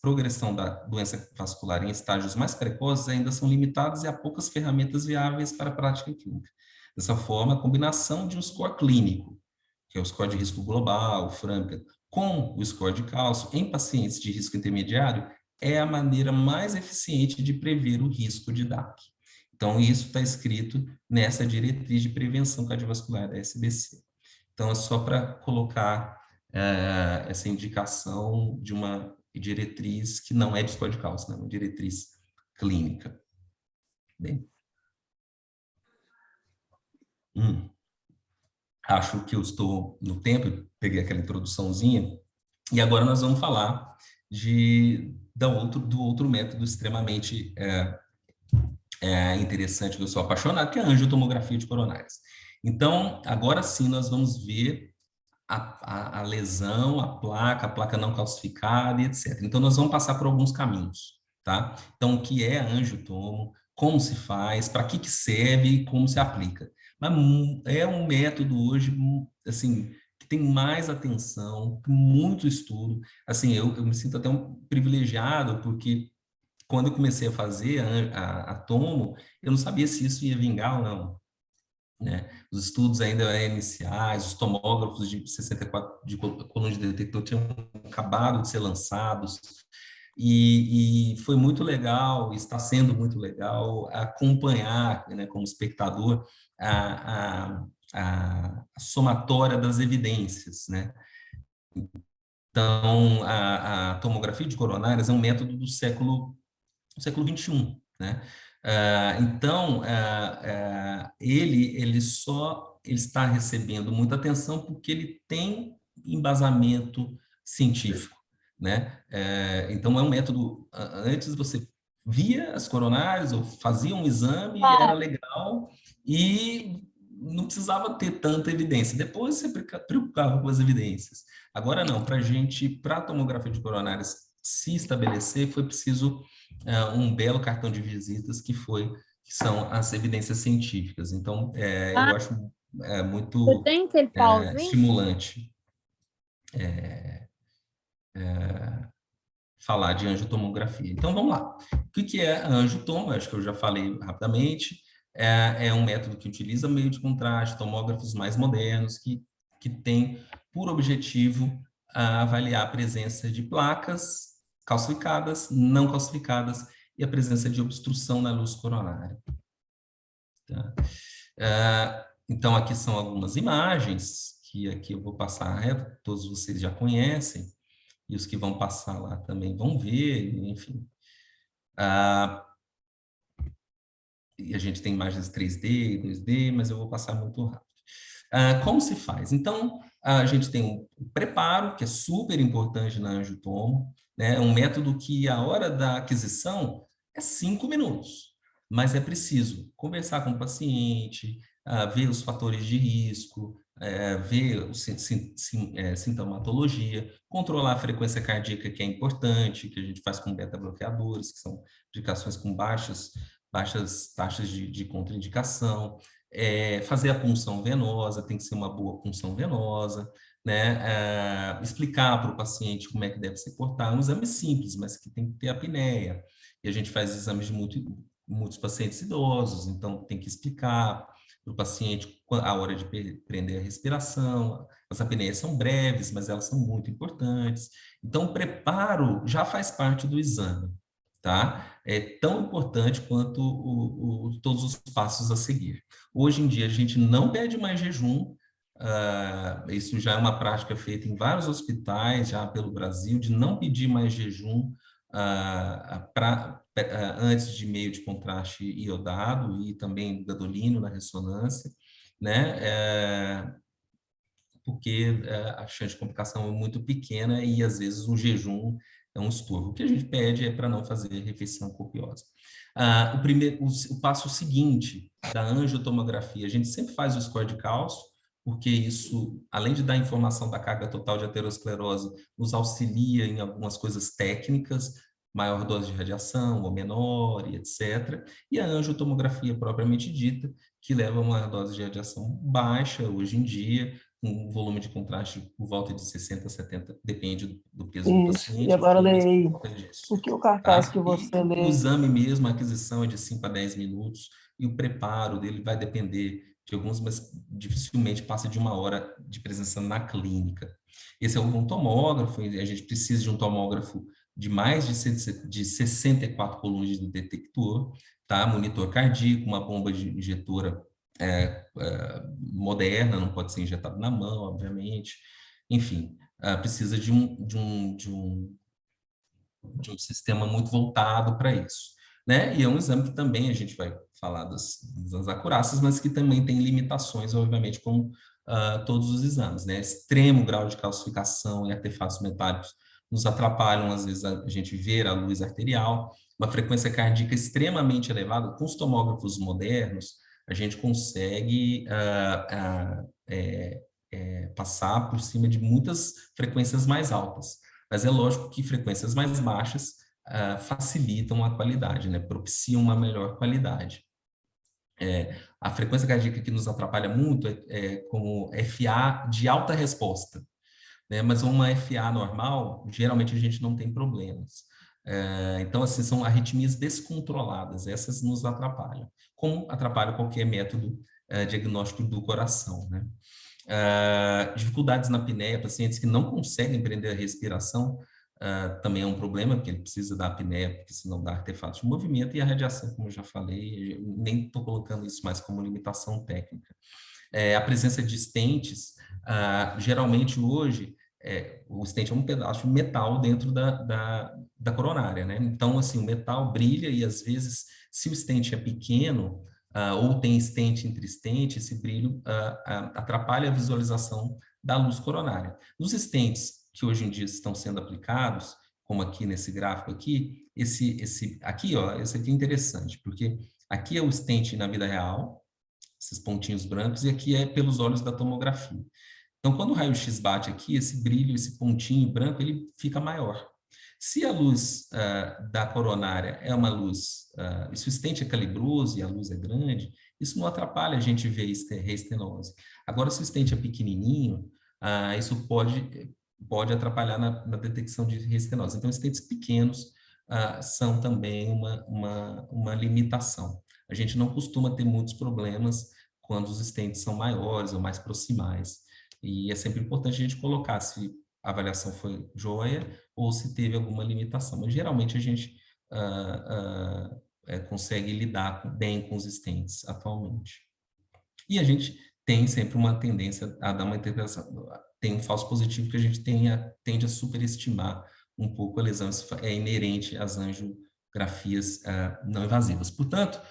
progressão da doença vascular em estágios mais precoces ainda são limitadas e há poucas ferramentas viáveis para a prática clínica. Dessa forma, a combinação de um score clínico, que é o score de risco global, o FRAMCA, com o score de cálcio em pacientes de risco intermediário é a maneira mais eficiente de prever o risco de DAC. Então, isso está escrito nessa diretriz de prevenção cardiovascular da SBC. Então, é só para colocar essa indicação de uma diretriz que não é de score de cálcio, né? Uma diretriz clínica. Bem. Acho que eu estou no tempo, peguei aquela introduçãozinha, e agora nós vamos falar do outro método extremamente interessante, que eu sou apaixonado, que é a angiotomografia de coronárias. Então, agora sim, nós vamos ver a lesão, a placa não calcificada, etc. Então, nós vamos passar por alguns caminhos, tá? Então, o que é a angiotomo, como se faz, para que serve e como se aplica. Mas é um método hoje, assim, que tem mais atenção, muito estudo. Assim, eu me sinto até um privilegiado, porque quando eu comecei a fazer a tomo, eu não sabia se isso ia vingar ou não, né? Os estudos ainda eram iniciais, os tomógrafos de 64 de coluna de detector tinham acabado de ser lançados, e foi muito legal, está sendo muito legal acompanhar, né, como espectador, a somatória das evidências, né? Então, a tomografia de coronárias é um método do século XXI, né? Então, ele está recebendo muita atenção porque ele tem embasamento científico, né? Então, é um método, antes você via as coronárias ou fazia um exame e era legal e não precisava ter tanta evidência. Depois você preocupava com as evidências. Agora não, para a tomografia de coronárias se estabelecer, foi preciso um belo cartão de visitas que são as evidências científicas. Então, eu acho muito Você tem aquele pauzinho? estimulante falar de angiotomografia. Então, vamos lá. O que é a angiotomo? Acho que eu já falei rapidamente. É um método que utiliza meio de contraste, tomógrafos mais modernos, que tem por objetivo avaliar a presença de placas calcificadas, não calcificadas e a presença de obstrução na luz coronária. Tá? Então, aqui são algumas imagens que aqui eu vou passar reto, todos vocês já conhecem, e os que vão passar lá também vão ver, enfim. E a gente tem imagens 3D, 2D, mas eu vou passar muito rápido. Como se faz? Então, a gente tem um preparo, que é super importante na angiotomo, né? Um método que a hora da aquisição é 5 minutos, mas é preciso conversar com o paciente, ver os fatores de risco, ver o sintomatologia, controlar a frequência cardíaca, que é importante, que a gente faz com beta-bloqueadores, que são medicações com baixas taxas de contraindicação, fazer a punção venosa, tem que ser uma boa punção venosa, né? Explicar para o paciente como é que deve ser cortado, um exame simples, mas que tem que ter apneia. E a gente faz exames de muitos pacientes idosos, então tem que explicar para o paciente a hora de prender a respiração. As apneias são breves, mas elas são muito importantes. Então, o preparo já faz parte do exame, tá? É tão importante quanto todos os passos a seguir. Hoje em dia, a gente não pede mais jejum, isso já é uma prática feita em vários hospitais, já pelo Brasil, de não pedir mais jejum antes de meio de contraste iodado e também gadolino na ressonância, né? Porque a chance de complicação é muito pequena e, às vezes, o jejum é um estorvo. O que a gente pede é para não fazer refeição copiosa. O passo seguinte da angiotomografia, a gente sempre faz o score de cálcio, porque isso, além de dar informação da carga total de aterosclerose, nos auxilia em algumas coisas técnicas, maior dose de radiação ou menor, e etc. E a angiotomografia propriamente dita, que leva a uma dose de radiação baixa hoje em dia, um volume de contraste por volta de 60, 70, depende do peso do Isso. E paciente, agora enfim, mas por leia volta disso. o que o cartaz que Tá? você E o lê. exame mesmo, a aquisição é de 5 a 10 minutos, e o preparo dele vai depender de alguns, mas dificilmente passa de 1 hora de presença na clínica. Esse é um tomógrafo, a gente precisa de um tomógrafo de mais de 64 colunas de detector, tá? Monitor cardíaco, uma bomba injetora moderna, não pode ser injetado na mão, obviamente. Enfim, precisa de um sistema muito voltado para isso, né? E é um exame que também a gente vai falar das acurácias, mas que também tem limitações, obviamente, como todos os exames, né? Extremo grau de calcificação e artefatos metálicos nos atrapalham, às vezes, a gente ver a luz arterial, uma frequência cardíaca extremamente elevada. Com os tomógrafos modernos, a gente consegue passar por cima de muitas frequências mais altas. Mas é lógico que frequências mais baixas facilitam a qualidade, né? Propiciam uma melhor qualidade. A frequência cardíaca que nos atrapalha muito é como FA de alta resposta, né? Mas uma FA normal, geralmente a gente não tem problemas. Então, assim, são arritmias descontroladas, essas nos atrapalham, como atrapalha qualquer método diagnóstico do coração, né? Dificuldades na apneia, pacientes que não conseguem prender a respiração, também é um problema, porque ele precisa da apneia, porque senão dá artefatos de movimento, e a radiação, como eu já falei, nem estou colocando isso mais como limitação técnica. A presença de stents, geralmente hoje, o stent é um pedaço de metal dentro da coronária, né? Então, assim, o metal brilha e, às vezes, se o stent é pequeno, ou tem stent entre stent, esse brilho atrapalha a visualização da luz coronária. Nos stents que hoje em dia estão sendo aplicados, como aqui nesse gráfico aqui, esse aqui é interessante, porque aqui é o stent na vida real, esses pontinhos brancos, e aqui é pelos olhos da tomografia. Então, quando o raio-x bate aqui, esse brilho, esse pontinho branco, ele fica maior. Se a luz da coronária é uma luz, se o stent é calibroso e a luz é grande, isso não atrapalha a gente ver reestenose. Agora, se o stent é pequenininho, isso pode atrapalhar na detecção de reestenose. Então, stents pequenos são também uma limitação. A gente não costuma ter muitos problemas quando os stents são maiores ou mais proximais. E é sempre importante a gente colocar se a avaliação foi joia ou se teve alguma limitação. Mas geralmente a gente consegue lidar bem com os stents atualmente. E a gente tem sempre uma tendência a dar uma interpretação. Tem um falso positivo que a gente tende a superestimar um pouco a lesão. Isso é inerente às angiografias não invasivas. Portanto,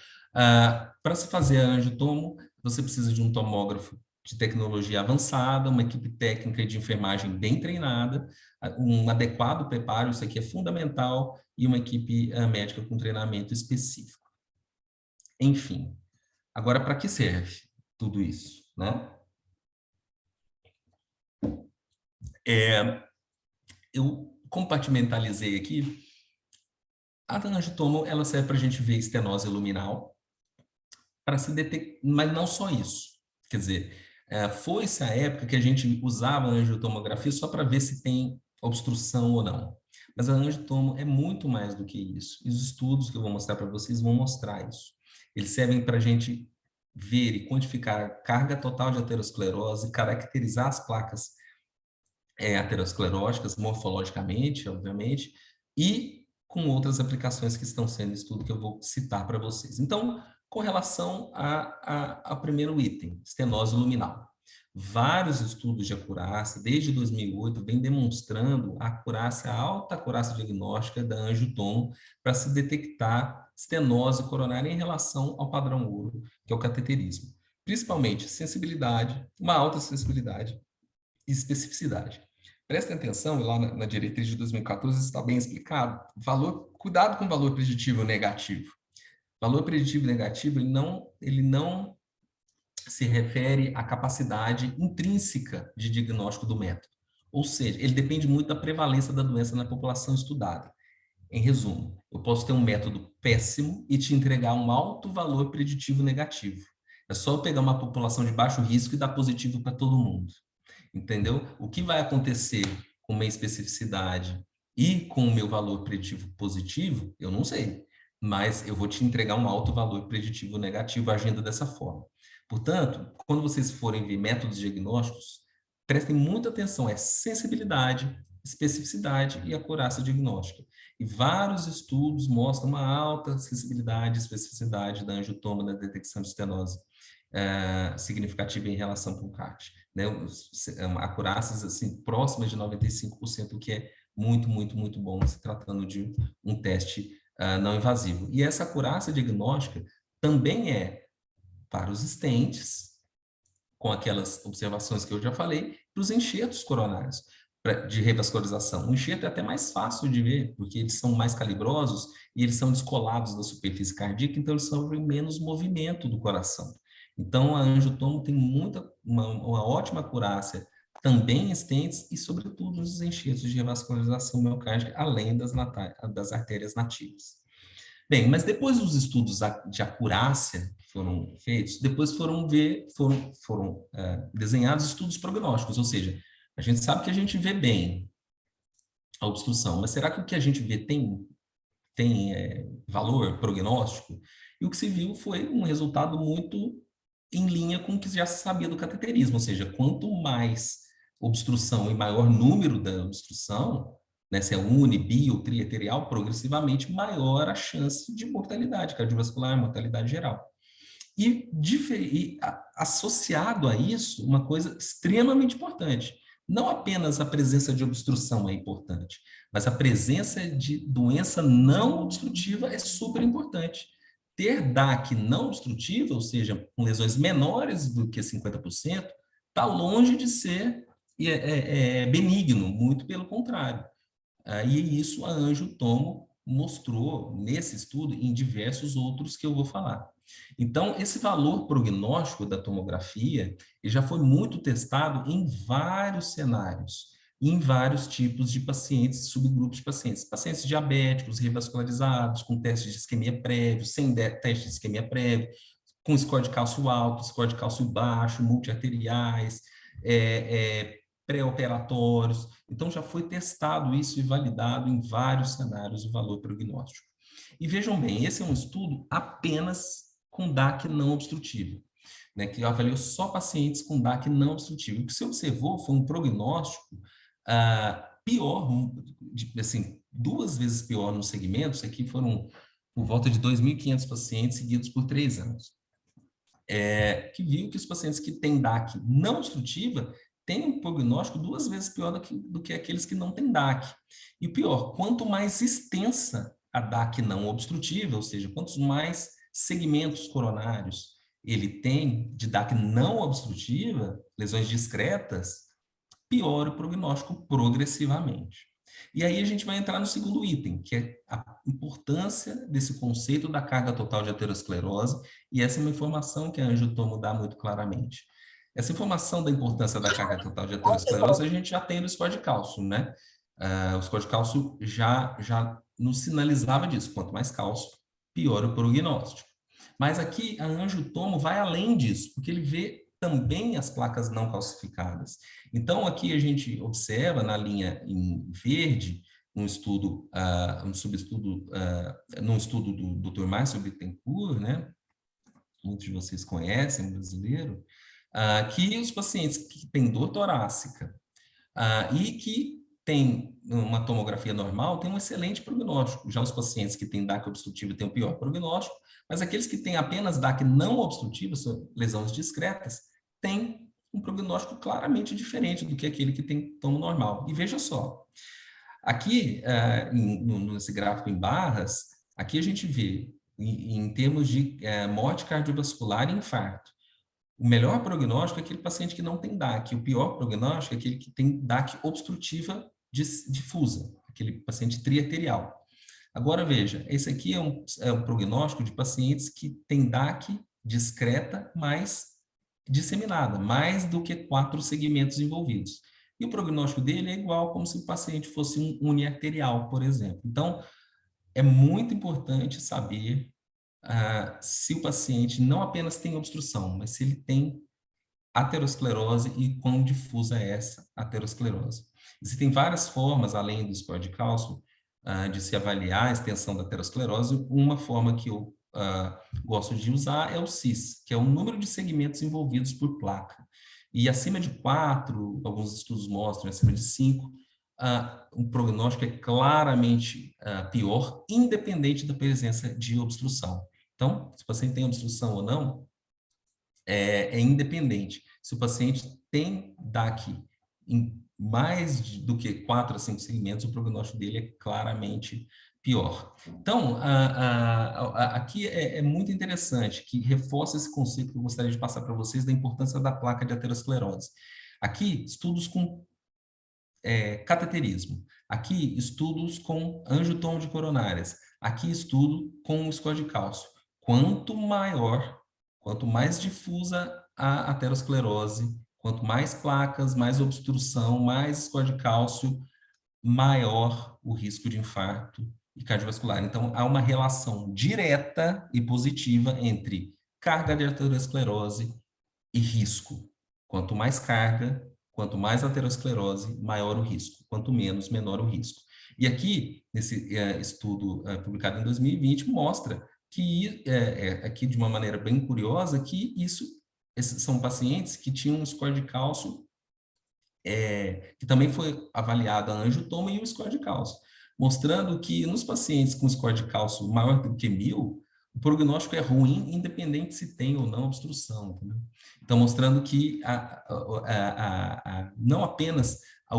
para se fazer a angiotomo, você precisa de um tomógrafo de tecnologia avançada, uma equipe técnica de enfermagem bem treinada, um adequado preparo, isso aqui é fundamental, e uma equipe médica com treinamento específico. Enfim, agora para que serve tudo isso, né? Eu compartimentalizei aqui. A angiotomo, ela serve para a gente ver estenose luminal, para se detectar, mas não só isso. Quer dizer, foi-se a época que a gente usava a angiotomografia só para ver se tem obstrução ou não. Mas a angiotomo é muito mais do que isso. E os estudos que eu vou mostrar para vocês vão mostrar isso. Eles servem para a gente ver e quantificar a carga total de aterosclerose, caracterizar as placas ateroscleróticas, morfologicamente, obviamente, e com outras aplicações que estão sendo em estudo que eu vou citar para vocês. Então, com relação ao primeiro item, estenose luminal. Vários estudos de acurácia, desde 2008, vêm demonstrando a acurácia, a alta acurácia diagnóstica da angiotomo para se detectar estenose coronária em relação ao padrão ouro, que é o cateterismo. Principalmente sensibilidade, uma alta sensibilidade e especificidade. Prestem atenção, lá na diretriz de 2014 está bem explicado. Cuidado com o valor preditivo negativo. Valor preditivo negativo, ele não se refere à capacidade intrínseca de diagnóstico do método. Ou seja, ele depende muito da prevalência da doença na população estudada. Em resumo, eu posso ter um método péssimo e te entregar um alto valor preditivo negativo. É só eu pegar uma população de baixo risco e dar positivo para todo mundo. Entendeu? O que vai acontecer com uma especificidade e com o meu valor preditivo positivo, eu não sei. Mas eu vou te entregar um alto valor preditivo negativo agindo dessa forma. Portanto, quando vocês forem ver métodos diagnósticos, prestem muita atenção, é sensibilidade, especificidade e acurácia diagnóstica. E vários estudos mostram uma alta sensibilidade e especificidade da angiotoma na detecção de estenose significativa em relação com o CAT. Né? Acurácias assim, próximas de 95%, o que é muito, muito, muito bom se tratando de um teste não invasivo. E essa acurácia diagnóstica também é para os stents, com aquelas observações que eu já falei, para os enxertos coronários de revascularização. O enxerto é até mais fácil de ver, porque eles são mais calibrosos e eles são descolados da superfície cardíaca, então eles sofrem menos movimento do coração. Então, a angiotomo tem uma ótima acurácia também em stents e, sobretudo, nos enxertos de revascularização miocárdica, além das artérias nativas. Bem, mas depois dos estudos de acurácia que foram feitos, depois foram desenhados estudos prognósticos, ou seja, a gente sabe que a gente vê bem a obstrução, mas será que o que a gente vê tem valor prognóstico? E o que se viu foi um resultado muito em linha com o que já se sabia do cateterismo, ou seja, quanto mais obstrução e maior número da obstrução, né, se é uni, bi ou triarterial, progressivamente maior a chance de mortalidade cardiovascular, mortalidade geral. E associado a isso, uma coisa extremamente importante, não apenas a presença de obstrução é importante, mas a presença de doença não obstrutiva é super importante. Ter DAC não obstrutiva, ou seja, com lesões menores do que 50%, está longe de ser benigno, muito pelo contrário. E isso a angiotomo mostrou nesse estudo e em diversos outros que eu vou falar. Então, esse valor prognóstico da tomografia ele já foi muito testado em vários cenários, em vários tipos de pacientes, subgrupos de pacientes. Pacientes diabéticos, revascularizados, com teste de isquemia prévio, sem teste de isquemia prévio, com score de cálcio alto, score de cálcio baixo, multiarteriais, pré-operatórios. Então, já foi testado isso e validado em vários cenários o valor prognóstico. E vejam bem, esse é um estudo apenas com DAC não obstrutivo, né, que avaliou só pacientes com DAC não obstrutivo. O que se observou foi um prognóstico Pior, assim, 2 vezes pior nos segmentos, aqui foram por volta de 2.500 pacientes seguidos por 3 anos, que viu que os pacientes que têm DAC não obstrutiva têm um prognóstico 2 vezes pior do que aqueles que não têm DAC. E pior, quanto mais extensa a DAC não obstrutiva, ou seja, quantos mais segmentos coronários ele tem de DAC não obstrutiva, lesões discretas, piora o prognóstico progressivamente. E aí a gente vai entrar no segundo item, que é a importância desse conceito da carga total de aterosclerose, e essa é uma informação que a Anjo Tomo dá muito claramente. Essa informação da importância da carga total de aterosclerose a gente já tem no score de cálcio, né? O score de cálcio já nos sinalizava disso, quanto mais cálcio, pior o prognóstico. Mas aqui a Anjo Tomo vai além disso, porque ele vê também as placas não calcificadas. Então, aqui a gente observa na linha em verde, um estudo, um subestudo, num estudo do Dr. Márcio Bittencourt, né? Muitos de vocês conhecem, um brasileiro, que os pacientes que têm dor torácica e que têm uma tomografia normal têm um excelente prognóstico. Já os pacientes que têm DAC obstrutiva têm o pior prognóstico, mas aqueles que têm apenas DAC não obstrutiva, lesões discretas, têm um prognóstico claramente diferente do que aquele que tem tomo normal. E veja só, aqui, nesse gráfico em barras, aqui a gente vê, em termos de morte cardiovascular e infarto, o melhor prognóstico é aquele paciente que não tem DAC. O pior prognóstico é aquele que tem DAC obstrutiva difusa, aquele paciente triarterial. Agora, veja, esse aqui é um prognóstico de pacientes que têm DAC discreta, mais disseminada, mais do que 4 segmentos envolvidos. E o prognóstico dele é igual como se o paciente fosse um uniarterial, por exemplo. Então, é muito importante saber se o paciente não apenas tem obstrução, mas se ele tem aterosclerose e quão difusa é essa aterosclerose. Existem várias formas, além do score de cálcio, de se avaliar a extensão da aterosclerose. Uma forma que eu gosto de usar é o CIS, que é o número de segmentos envolvidos por placa. E acima de 4, alguns estudos mostram, acima de 5, o prognóstico é claramente pior, independente da presença de obstrução. Então, se o paciente tem obstrução ou não, é independente. Se o paciente tem DAC em mais do que 4 a 5 segmentos, o prognóstico dele é claramente pior. Então, aqui é muito interessante, que reforça esse conceito que eu gostaria de passar para vocês da importância da placa de aterosclerose. Aqui, estudos com cateterismo. Aqui, estudos com angiotomo de coronárias. Aqui, estudo com o score de cálcio. Quanto mais difusa a aterosclerose, quanto mais placas, mais obstrução, mais score de cálcio, maior o risco de infarto e cardiovascular. Então, há uma relação direta e positiva entre carga de aterosclerose e risco. Quanto mais carga, quanto mais aterosclerose, maior o risco. Quanto menos, menor o risco. E aqui, nesse estudo publicado em 2020, mostra que, aqui de uma maneira bem curiosa, que esses são pacientes que tinham um score de cálcio, que também foi avaliado a angiotomo e o score de cálcio, mostrando que nos pacientes com score de cálcio maior do que 1.000, o prognóstico é ruim, independente se tem ou não obstrução. Entendeu? Então, mostrando que não apenas a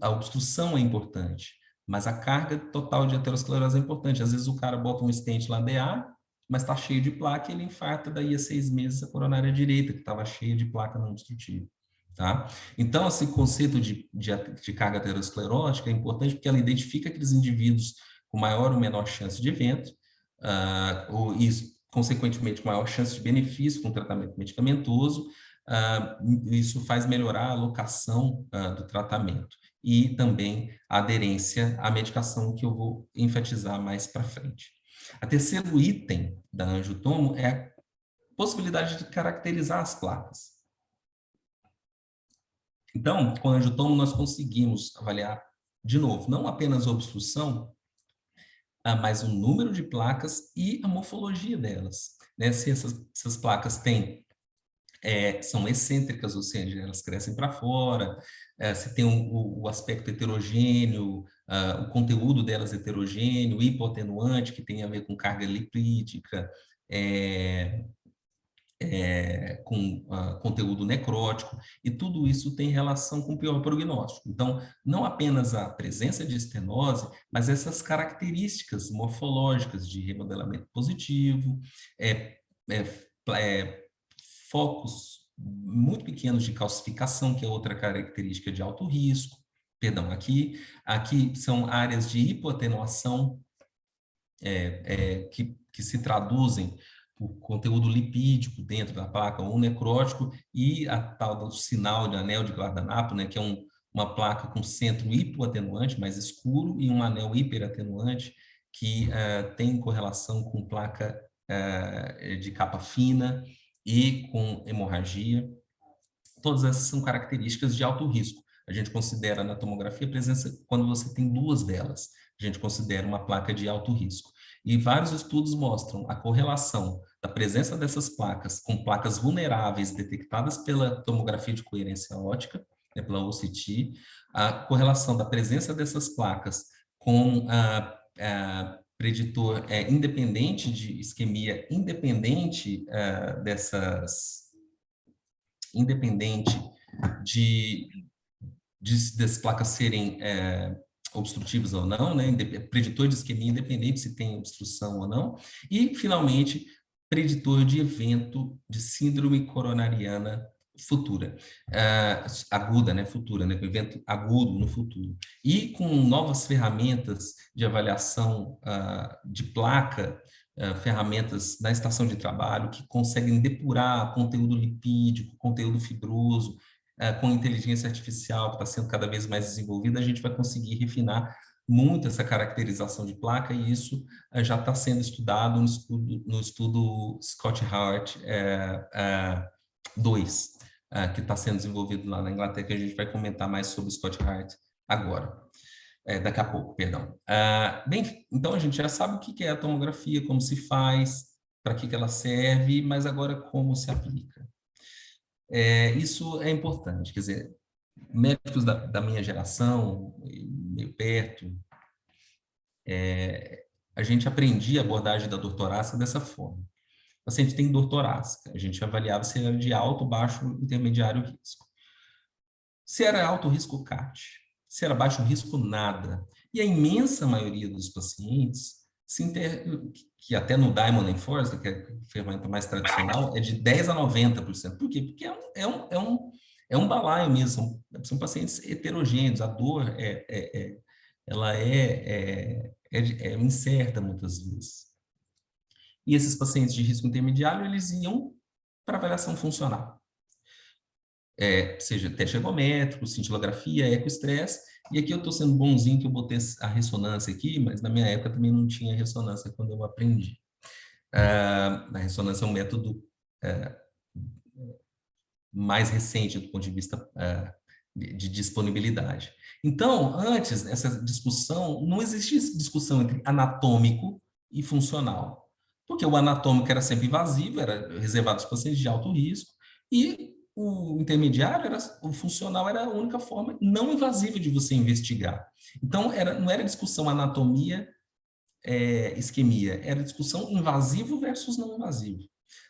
obstrução é importante, mas a carga total de aterosclerose é importante. Às vezes o cara bota um stent lá DA, mas está cheio de placa e ele infarta daí a 6 meses a coronária direita, que estava cheia de placa não obstrutiva. Tá? Então, esse conceito de carga aterosclerótica é importante porque ela identifica aqueles indivíduos com maior ou menor chance de evento, e, consequentemente, maior chance de benefício com o tratamento medicamentoso. Isso faz melhorar a alocação do tratamento e também a aderência à medicação, que eu vou enfatizar mais para frente. O terceiro item da angiotomo é a possibilidade de caracterizar as placas. Então, com a angiotomo, nós conseguimos avaliar, de novo, não apenas a obstrução, mas o número de placas e a morfologia delas. Né? Se essas placas têm são excêntricas, ou seja, elas crescem para fora, você tem o aspecto heterogêneo, o conteúdo delas heterogêneo, hipoatenuante, que tem a ver com carga lipídica, é, com conteúdo necrótico, e tudo isso tem relação com o pior prognóstico. Então, não apenas a presença de estenose, mas essas características morfológicas de remodelamento positivo, é, é, focos muito pequenos de calcificação, que é outra característica de alto risco. Perdão, aqui são áreas de hipoatenuação que se traduzem por conteúdo lipídico dentro da placa, ou necrótico, e a tal do sinal de anel de guardanapo, né, que é uma placa com centro hipoatenuante, mais escuro, e um anel hiperatenuante, que tem correlação com placa de capa fina e com hemorragia. Todas essas são características de alto risco. A gente considera na tomografia a presença quando você tem duas delas. A gente considera uma placa de alto risco. E vários estudos mostram a correlação da presença dessas placas com placas vulneráveis detectadas pela tomografia de coerência óptica, né, pela OCT, a correlação da presença dessas placas com a preditor independente de isquemia, independente das placas serem obstrutivas ou não, né? Preditor de isquemia independente se tem obstrução ou não, e, finalmente, preditor de evento de síndrome coronariana futura, aguda, né, futura, né, evento agudo no futuro. E com novas ferramentas de avaliação de placa, ferramentas na estação de trabalho que conseguem depurar conteúdo lipídico, conteúdo fibroso, com inteligência artificial que está sendo cada vez mais desenvolvida, a gente vai conseguir refinar muito essa caracterização de placa, e isso já está sendo estudado no estudo Scott Hart 2, que está sendo desenvolvido lá na Inglaterra, que a gente vai comentar mais sobre Scott Hart agora. Daqui a pouco, perdão. Bem, então a gente já sabe o que é a tomografia, como se faz, para que ela serve, mas agora como se aplica. Isso é importante, quer dizer, médicos da minha geração, meio perto, a gente aprendia a abordagem da dor torácica dessa forma. O paciente tem dor torácica, a gente avaliava se era de alto, baixo, intermediário risco. Se era alto risco, CAT. Se era baixo risco, nada. E a imensa maioria dos pacientes, que até no Diamond and Force, que é a ferramenta mais tradicional, é de 10% a 90%. Por quê? Porque é um balaio mesmo, são pacientes heterogêneos, a dor ela é incerta muitas vezes. E esses pacientes de risco intermediário, eles iam para avaliação funcional. Seja teste ergométrico, cintilografia, ecoestresse, e aqui eu estou sendo bonzinho que eu botei a ressonância aqui, mas na minha época também não tinha ressonância quando eu aprendi. A ressonância é um método mais recente do ponto de vista de disponibilidade. Então, antes, essa discussão, não existia discussão entre anatômico e funcional, porque o anatômico era sempre invasivo, era reservado aos pacientes de alto risco, e o intermediário, o funcional era a única forma não invasiva de você investigar. Então, não era discussão anatomia, isquemia, era discussão invasivo versus não invasivo.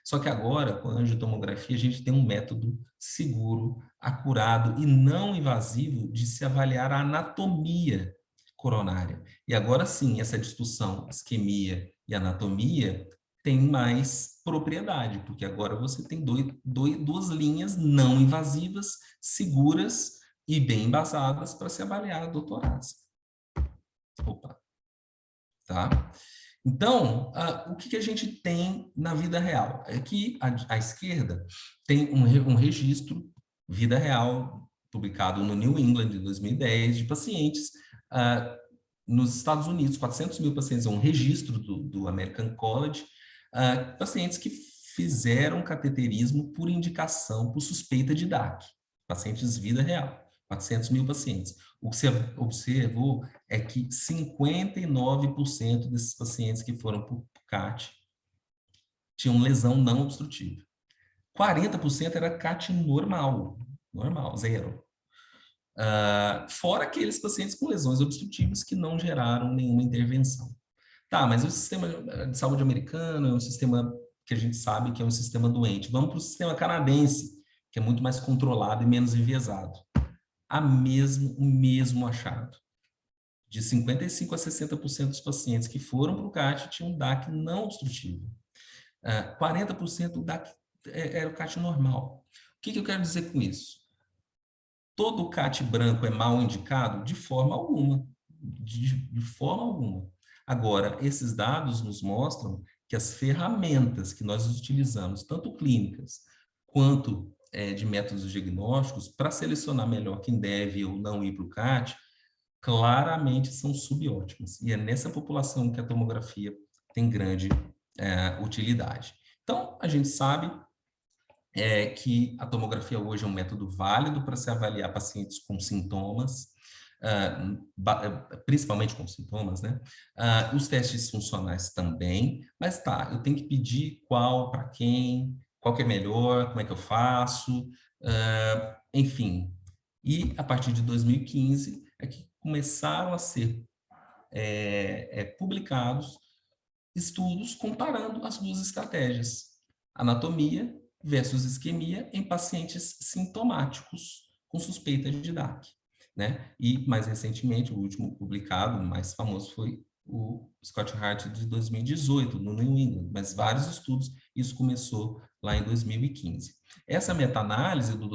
Só que agora, com a angiotomografia, a gente tem um método seguro, acurado e não invasivo de se avaliar a anatomia coronária. E agora sim, essa discussão isquemia e anatomia tem mais propriedade, porque agora você tem duas linhas não invasivas, seguras e bem embasadas para se avaliar a dor torácica. Opa. Tá? Então, o que a gente tem na vida real? É que à esquerda tem um registro, vida real, publicado no New England, em 2010, de pacientes nos Estados Unidos, 400 mil pacientes, é um registro do American College, pacientes que fizeram cateterismo por indicação, por suspeita de DAC, pacientes vida real, 400 mil pacientes. O que você observou é que 59% desses pacientes que foram por CAT tinham lesão não obstrutiva. 40% era CAT normal, normal, zero. Fora aqueles pacientes com lesões obstrutivas que não geraram nenhuma intervenção. Tá, mas o sistema de saúde americano é um sistema que a gente sabe que é um sistema doente. Vamos para o sistema canadense, que é muito mais controlado e menos enviesado. O mesmo achado. De 55% a 60% dos pacientes que foram para o CAT tinham DAC não obstrutivo. 40% do DAC era o CAT normal. O que eu quero dizer com isso? Todo CAT branco é mal indicado? De forma alguma. De forma alguma. Agora, esses dados nos mostram que as ferramentas que nós utilizamos, tanto clínicas quanto de métodos diagnósticos, para selecionar melhor quem deve ou não ir para o CAT, claramente são subótimas. E é nessa população que a tomografia tem grande utilidade. Então, a gente sabe que a tomografia hoje é um método válido para se avaliar pacientes com sintomas, principalmente com sintomas, né? Os testes funcionais também, mas tá, eu tenho que pedir qual, para quem, qual que é melhor, como é que eu faço, enfim. E a partir de 2015 é que começaram a ser publicados estudos comparando as duas estratégias, anatomia versus isquemia em pacientes sintomáticos com suspeita de DAC, né? E mais recentemente, o último publicado, mais famoso, foi o Scott Hart de 2018, no New England, mas vários estudos, isso começou lá em 2015. Essa meta-análise do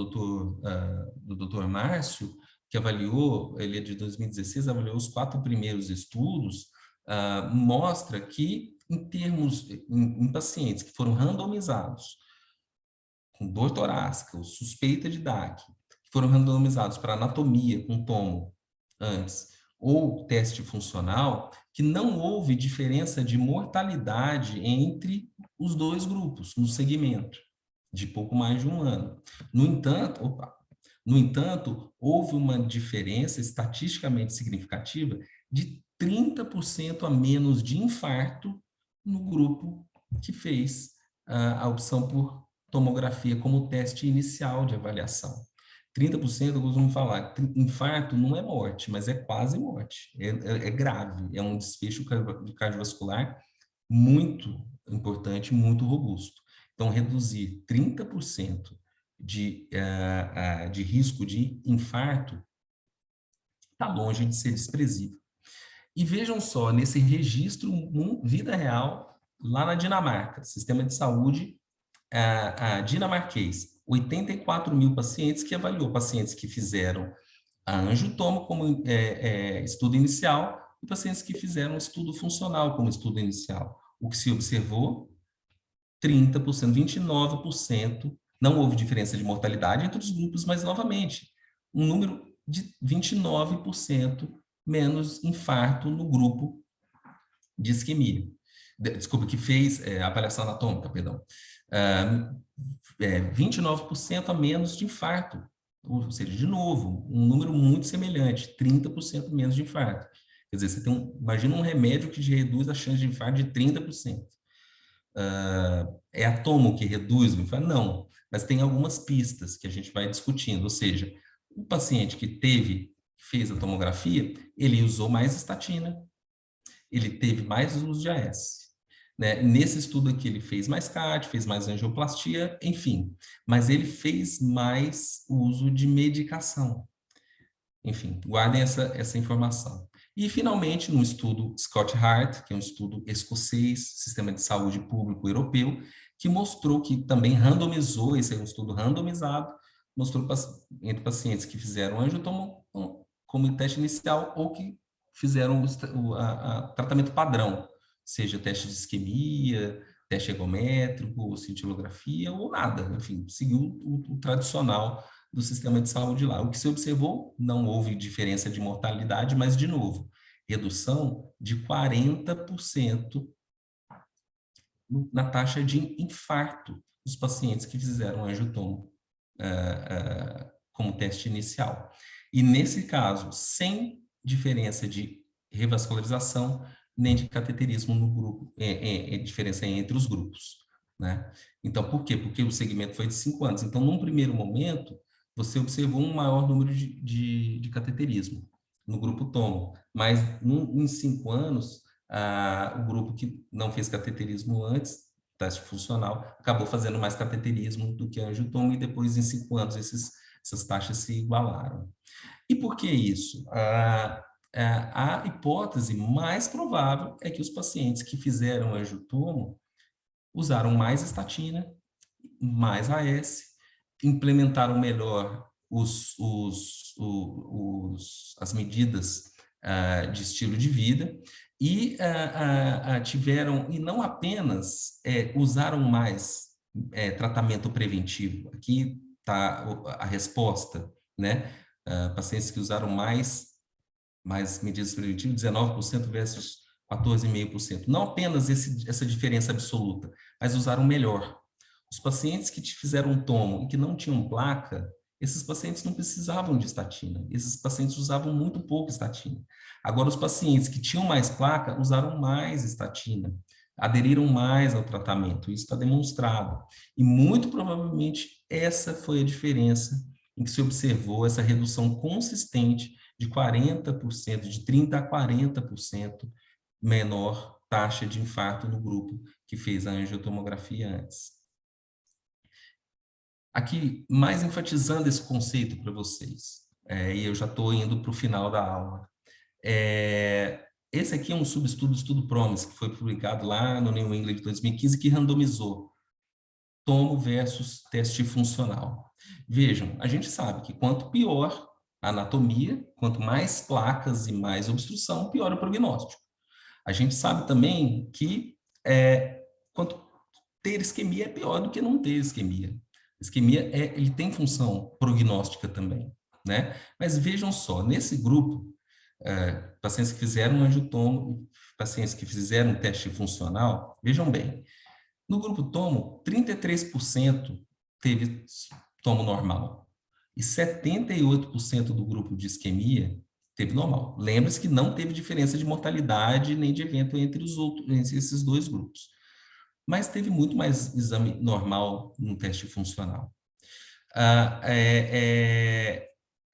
Dr. Márcio, que avaliou, ele é de 2016, avaliou os 4 primeiros estudos, mostra que, em pacientes que foram randomizados com dor torácica ou suspeita de DAC, que foram randomizados para anatomia com tomo antes, ou teste funcional, que não houve diferença de mortalidade entre os dois grupos no segmento, de pouco mais de um ano. No entanto, houve uma diferença estatisticamente significativa de 30% a menos de infarto no grupo que fez a opção por tomografia como teste inicial de avaliação. 30% eu costumo falar, infarto não é morte, mas é quase morte, é grave, é um desfecho cardiovascular muito importante, muito robusto. Então, reduzir 30% de risco de infarto está longe de ser desprezível. E vejam só, nesse registro, vida real, lá na Dinamarca, sistema de saúde dinamarquês, 84 mil pacientes que avaliou pacientes que fizeram a angiotomo como estudo inicial e pacientes que fizeram estudo funcional como estudo inicial. O que se observou? 30%, 29%, não houve diferença de mortalidade entre os grupos, mas, novamente, um número de 29% menos infarto no grupo de isquemia. Desculpa, que fez avaliação anatômica, perdão. 29% a menos de infarto, ou seja, de novo, um número muito semelhante, 30% menos de infarto. Quer dizer, você imagina um remédio que reduz a chance de infarto de 30%. É a tomo que reduz o infarto? Não, mas tem algumas pistas que a gente vai discutindo, ou seja, o paciente que fez a tomografia, ele usou mais estatina, ele teve mais uso de AS. Né? Nesse estudo aqui, ele fez mais CAT, fez mais angioplastia, enfim, mas ele fez mais uso de medicação. Enfim, guardem essa informação. E, finalmente, no estudo Scott Hart, que é um estudo escocês, Sistema de Saúde Público Europeu, que mostrou que também randomizou, esse é um estudo randomizado, mostrou entre pacientes que fizeram angiotomo como teste inicial ou que fizeram o tratamento padrão, seja teste de isquemia, teste ergométrico, cintilografia ou nada, enfim, seguiu o tradicional do sistema de saúde lá. O que se observou, não houve diferença de mortalidade, mas, de novo, redução de 40% na taxa de infarto dos pacientes que fizeram angiotomo como teste inicial. E, nesse caso, sem diferença de revascularização, nem de cateterismo no grupo, diferença entre os grupos. né? Então, por quê? Porque o segmento foi de 5 anos. Então, num primeiro momento, você observou um maior número de cateterismo no grupo tomo, mas em 5 anos, o grupo que não fez cateterismo antes, teste funcional, acabou fazendo mais cateterismo do que angiotomo, e depois, em 5 anos, essas taxas se igualaram. E por que isso? A hipótese mais provável é que os pacientes que fizeram angiotomo usaram mais estatina, mais AS, implementaram melhor as medidas de estilo de vida e tiveram, e não apenas usaram mais tratamento preventivo. Aqui está a resposta, né? Pacientes que usaram mais medidas preventivas, 19% versus 14,5%. Não apenas essa diferença absoluta, mas usaram melhor. Os pacientes que fizeram um tomo e que não tinham placa, esses pacientes não precisavam de estatina. Esses pacientes usavam muito pouco estatina. Agora, os pacientes que tinham mais placa usaram mais estatina, aderiram mais ao tratamento. Isso está demonstrado. E muito provavelmente essa foi a diferença em que se observou essa redução consistente de 40%, de 30% a 40% menor taxa de infarto no grupo que fez a angiotomografia antes. Aqui, mais enfatizando esse conceito para vocês, e eu já estou indo para o final da aula. Esse aqui é um subestudo, estudo PROMIS, que foi publicado lá no New England de 2015, que randomizou tomo versus teste funcional. Vejam, a gente sabe que quanto pior a anatomia, quanto mais placas e mais obstrução, pior o prognóstico. A gente sabe também que quanto ter isquemia é pior do que não ter isquemia. Isquemia ele tem função prognóstica também, né? Mas vejam só, nesse grupo, pacientes que fizeram angiotomo, pacientes que fizeram um teste funcional, vejam bem, no grupo tomo, 33% teve tomo normal e 78% do grupo de isquemia teve normal. Lembre-se que não teve diferença de mortalidade nem de evento entre esses dois grupos. Mas teve muito mais exame normal no teste funcional.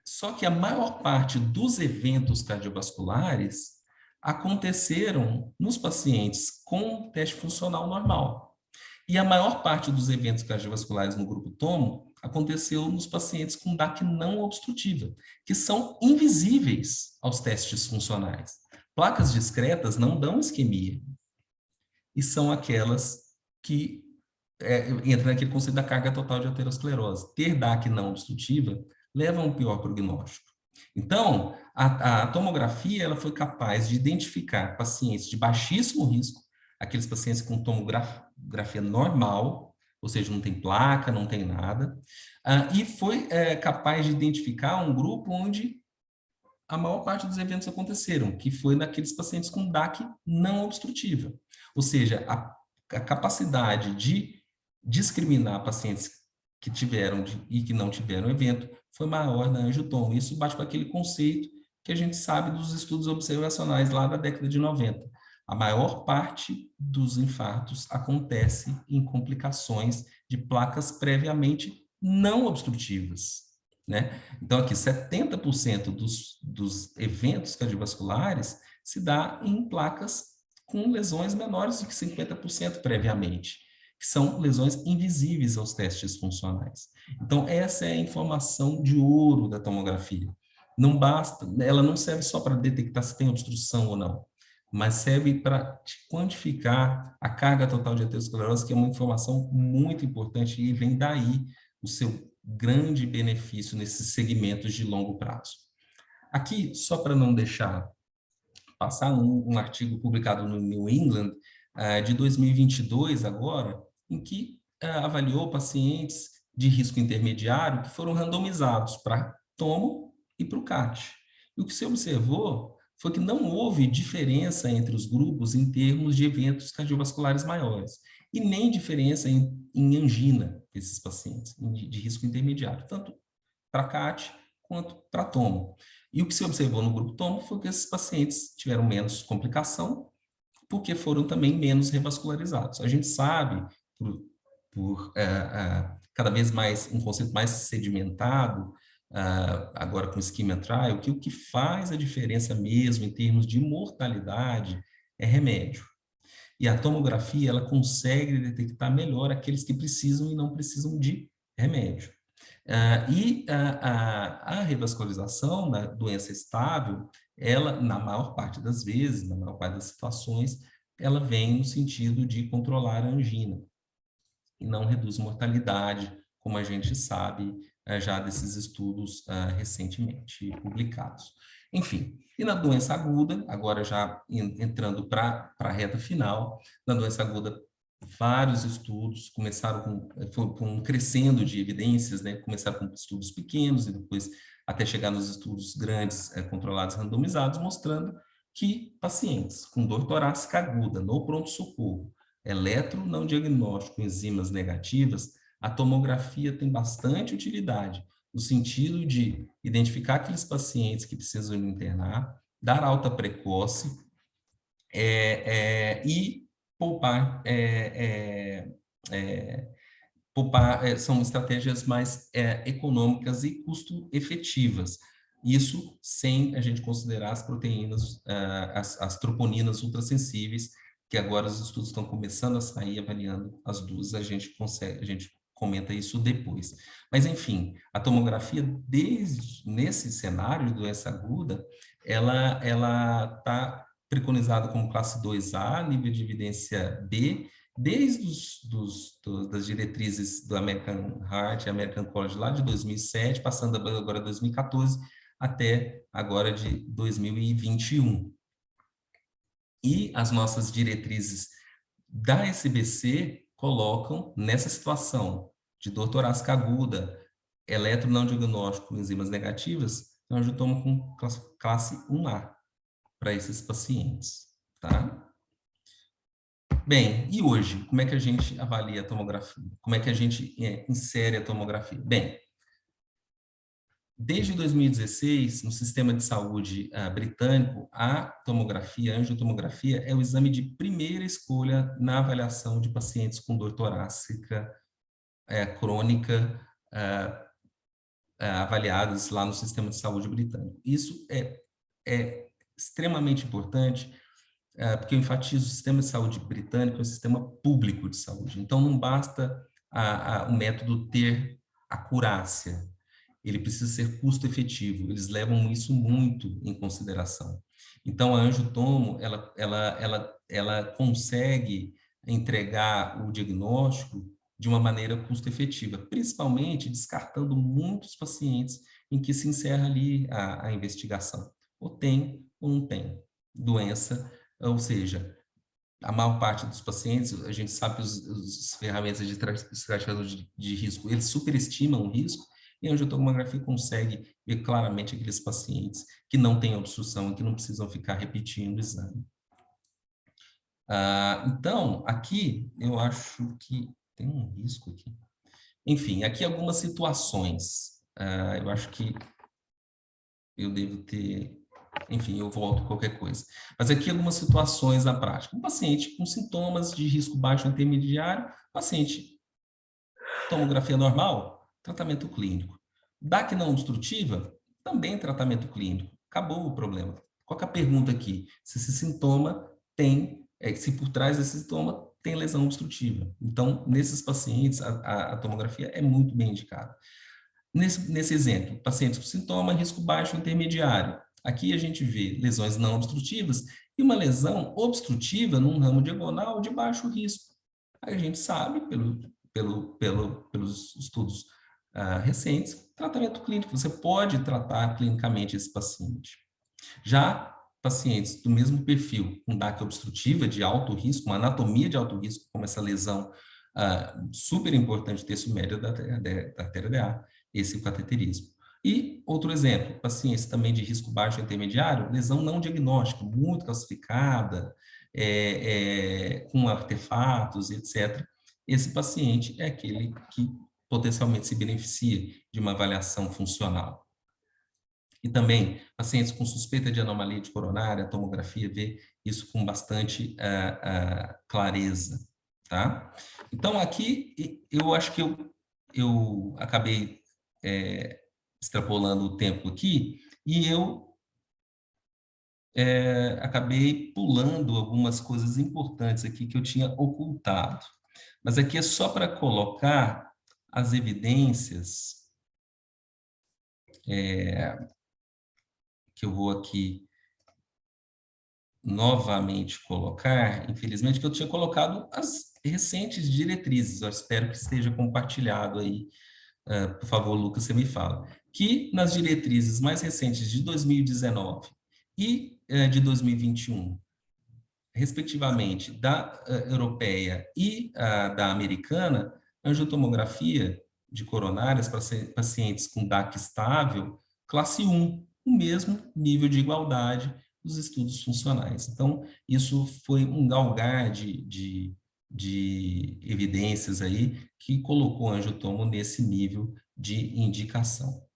Só que a maior parte dos eventos cardiovasculares aconteceram nos pacientes com teste funcional normal. E a maior parte dos eventos cardiovasculares no grupo tomo aconteceu nos pacientes com DAC não obstrutiva, que são invisíveis aos testes funcionais. Placas discretas não dão isquemia, e são aquelas que entram naquele conceito da carga total de aterosclerose. Ter DAC não obstrutiva leva a um pior prognóstico. Então, a tomografia ela foi capaz de identificar pacientes de baixíssimo risco, aqueles pacientes com tomografia normal, ou seja, não tem placa, não tem nada, e foi capaz de identificar um grupo onde a maior parte dos eventos aconteceram, que foi naqueles pacientes com DAC não obstrutiva. Ou seja, a capacidade de discriminar pacientes que tiveram e que não tiveram evento foi maior na angiotomo. Isso bate com aquele conceito que a gente sabe dos estudos observacionais lá da década de 90. A maior parte dos infartos acontece em complicações de placas previamente não obstrutivas, né? Então, aqui, 70% dos eventos cardiovasculares se dá em placas com lesões menores do que 50% previamente, que são lesões invisíveis aos testes funcionais. Então, essa é a informação de ouro da tomografia. Não basta, ela não serve só para detectar se tem obstrução ou não, mas serve para quantificar a carga total de aterosclerose, que é uma informação muito importante e vem daí o seu grande benefício nesses segmentos de longo prazo. Aqui, só para não deixar passar, um artigo publicado no New England, de 2022 agora, em que avaliou pacientes de risco intermediário que foram randomizados para tomo e para o CAT. E o que se observou foi que não houve diferença entre os grupos em termos de eventos cardiovasculares maiores, e nem diferença em angina desses pacientes, de risco intermediário, tanto para CAT quanto para tomo. E o que se observou no grupo tomo foi que esses pacientes tiveram menos complicação, porque foram também menos revascularizados. A gente sabe, por cada vez mais um conceito mais sedimentado, agora com o Schema Trial, que o que faz a diferença mesmo em termos de mortalidade é remédio. E a tomografia, ela consegue detectar melhor aqueles que precisam e não precisam de remédio. A revascularização da doença estável, ela, na maior parte das vezes, na maior parte das situações, ela vem no sentido de controlar a angina e não reduz mortalidade, como a gente sabe já desses estudos recentemente publicados. Enfim, e na doença aguda, agora já entrando para a reta final, na doença aguda, vários estudos começaram com um crescendo de evidências, né? Começaram com estudos pequenos e depois até chegar nos estudos grandes, controlados, randomizados, mostrando que pacientes com dor torácica aguda no pronto-socorro, eletro não diagnóstico, enzimas negativas, a tomografia tem bastante utilidade, no sentido de identificar aqueles pacientes que precisam internar, dar alta precoce e poupar, são estratégias mais econômicas e custo-efetivas. Isso sem a gente considerar as proteínas, as troponinas ultrassensíveis, que agora os estudos estão começando a sair avaliando as duas, a gente comenta isso depois. Mas, enfim, a tomografia, nesse cenário de doença aguda, ela está preconizada como classe 2A, nível de evidência B, desde das diretrizes do American Heart e American College lá de 2007, passando agora 2014, até agora de 2021. E as nossas diretrizes da SBC colocam nessa situação de dor torácica aguda, eletro não diagnóstico, enzimas negativas, nós já estamos com classe 1A para esses pacientes, tá? Bem, e hoje, como é que a gente avalia a tomografia? Como é que a gente insere a tomografia? Bem, desde 2016, no sistema de saúde britânico, a tomografia, a angiotomografia, é o exame de primeira escolha na avaliação de pacientes com dor torácica crônica avaliados lá no sistema de saúde britânico. Isso é extremamente importante, porque eu enfatizo o sistema de saúde britânico, é um sistema público de saúde. Então, não basta o método ter acurácia, ele precisa ser custo-efetivo, eles levam isso muito em consideração. Então, a angiotomo, ela consegue entregar o diagnóstico de uma maneira custo-efetiva, principalmente descartando muitos pacientes em que se encerra ali a investigação. Ou tem ou não tem doença, ou seja, a maior parte dos pacientes, a gente sabe que os ferramentas de estratificação de risco, eles superestimam o risco, e a angiotomografia consegue ver claramente aqueles pacientes que não têm obstrução e que não precisam ficar repetindo o exame. Então, aqui, eu acho que tem um risco aqui. Enfim, aqui algumas situações. Eu acho que eu devo ter... Enfim, eu volto qualquer coisa. Mas aqui algumas situações na prática. Um paciente com sintomas de risco baixo intermediário, paciente tomografia normal, tratamento clínico. DAC não obstrutiva, também tratamento clínico. Acabou o problema. Qual que é a pergunta aqui? Se esse sintoma tem, se por trás desse sintoma tem lesão obstrutiva. Então, nesses pacientes, a tomografia é muito bem indicada. Nesse exemplo, pacientes com sintoma, risco baixo intermediário. Aqui a gente vê lesões não obstrutivas e uma lesão obstrutiva num ramo diagonal de baixo risco. A gente sabe, pelos estudos recentes, tratamento clínico, você pode tratar clinicamente esse paciente. Já pacientes do mesmo perfil, com DAC obstrutiva de alto risco, uma anatomia de alto risco, como essa lesão super importante, terço médio da artéria DA, esse cateterismo. E outro exemplo, pacientes também de risco baixo intermediário, lesão não diagnóstica, muito calcificada, com artefatos, etc. Esse paciente é aquele que potencialmente se beneficia de uma avaliação funcional. E também, pacientes com suspeita de anomalia de coronária, a tomografia vê isso com bastante clareza, tá? Então, aqui, eu acho que eu acabei extrapolando o tempo aqui, e eu acabei pulando algumas coisas importantes aqui que eu tinha ocultado. Mas aqui é só para colocar as evidências que eu vou aqui novamente colocar, infelizmente, que eu tinha colocado as recentes diretrizes. Eu espero que esteja compartilhado aí. Por favor, Lucas, você me fala. Que nas diretrizes mais recentes de 2019 e de 2021, respectivamente, da europeia e da americana, angiotomografia de coronárias para pacientes com DAC estável, classe 1, o mesmo nível de igualdade dos estudos funcionais. Então, isso foi um galgar de evidências aí que colocou o angiotomo nesse nível de indicação.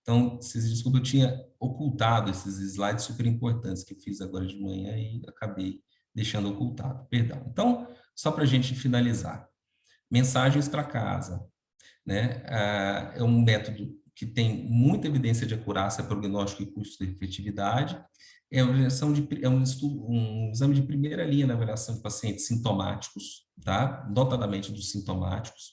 Então, vocês desculpa, eu tinha ocultado esses slides super importantes que eu fiz agora de manhã e acabei deixando ocultado, perdão. Então, só para a gente finalizar. Mensagens para casa, né? É um método que tem muita evidência de acurácia, prognóstico e custo-efetividade. É um, estudo, um exame de primeira linha na avaliação de pacientes sintomáticos, tá? Notadamente dos sintomáticos.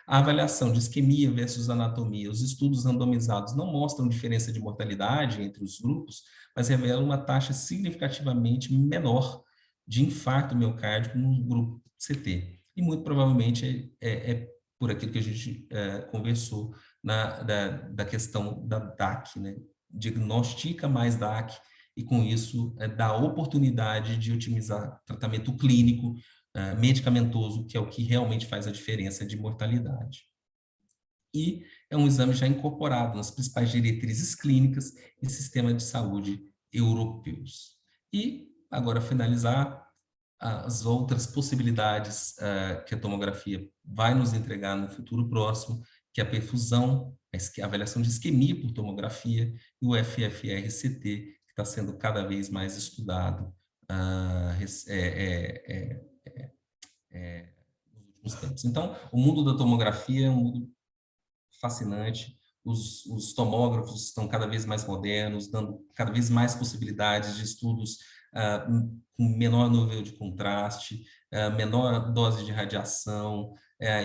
A avaliação de isquemia versus anatomia, os estudos randomizados não mostram diferença de mortalidade entre os grupos, mas revelam uma taxa significativamente menor de infarto miocárdico no grupo CT. E muito provavelmente é por aquilo que a gente conversou da questão da DAC, né? Diagnostica mais DAC e, com isso, dá oportunidade de otimizar tratamento clínico, medicamentoso, que é o que realmente faz a diferença de mortalidade. E é um exame já incorporado nas principais diretrizes clínicas e sistema de saúde europeus. E, agora, finalizar, as outras possibilidades que a tomografia vai nos entregar no futuro próximo, que é a perfusão, a avaliação de isquemia por tomografia e o FFRCT, que está sendo cada vez mais estudado nos últimos tempos. Então, o mundo da tomografia é um mundo fascinante. Os tomógrafos estão cada vez mais modernos, dando cada vez mais possibilidades de estudos com menor nível de contraste, menor dose de radiação.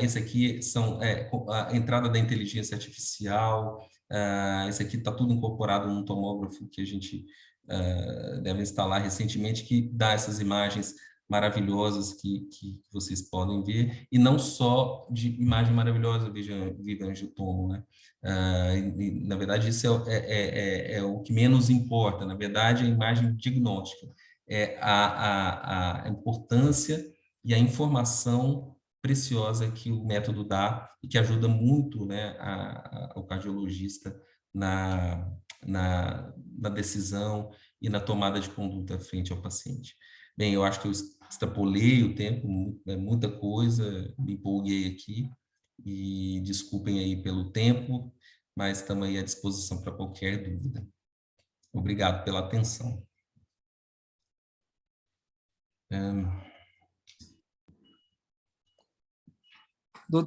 Esse aqui são a entrada da inteligência artificial. Esse aqui está tudo incorporado num tomógrafo que a gente deve instalar recentemente, que dá essas imagens maravilhosas que vocês podem ver, e não só de imagem maravilhosa, Viva Angiotomo, né? Na verdade, isso é o que menos importa, na verdade, é a imagem diagnóstica, é a importância e a informação preciosa que o método dá e que ajuda muito, né, o cardiologista na decisão e na tomada de conduta frente ao paciente. Bem, eu acho que eu extrapolei o tempo, muita coisa, me empolguei aqui, e desculpem aí pelo tempo, mas estamos aí à disposição para qualquer dúvida. Obrigado pela atenção. Doutor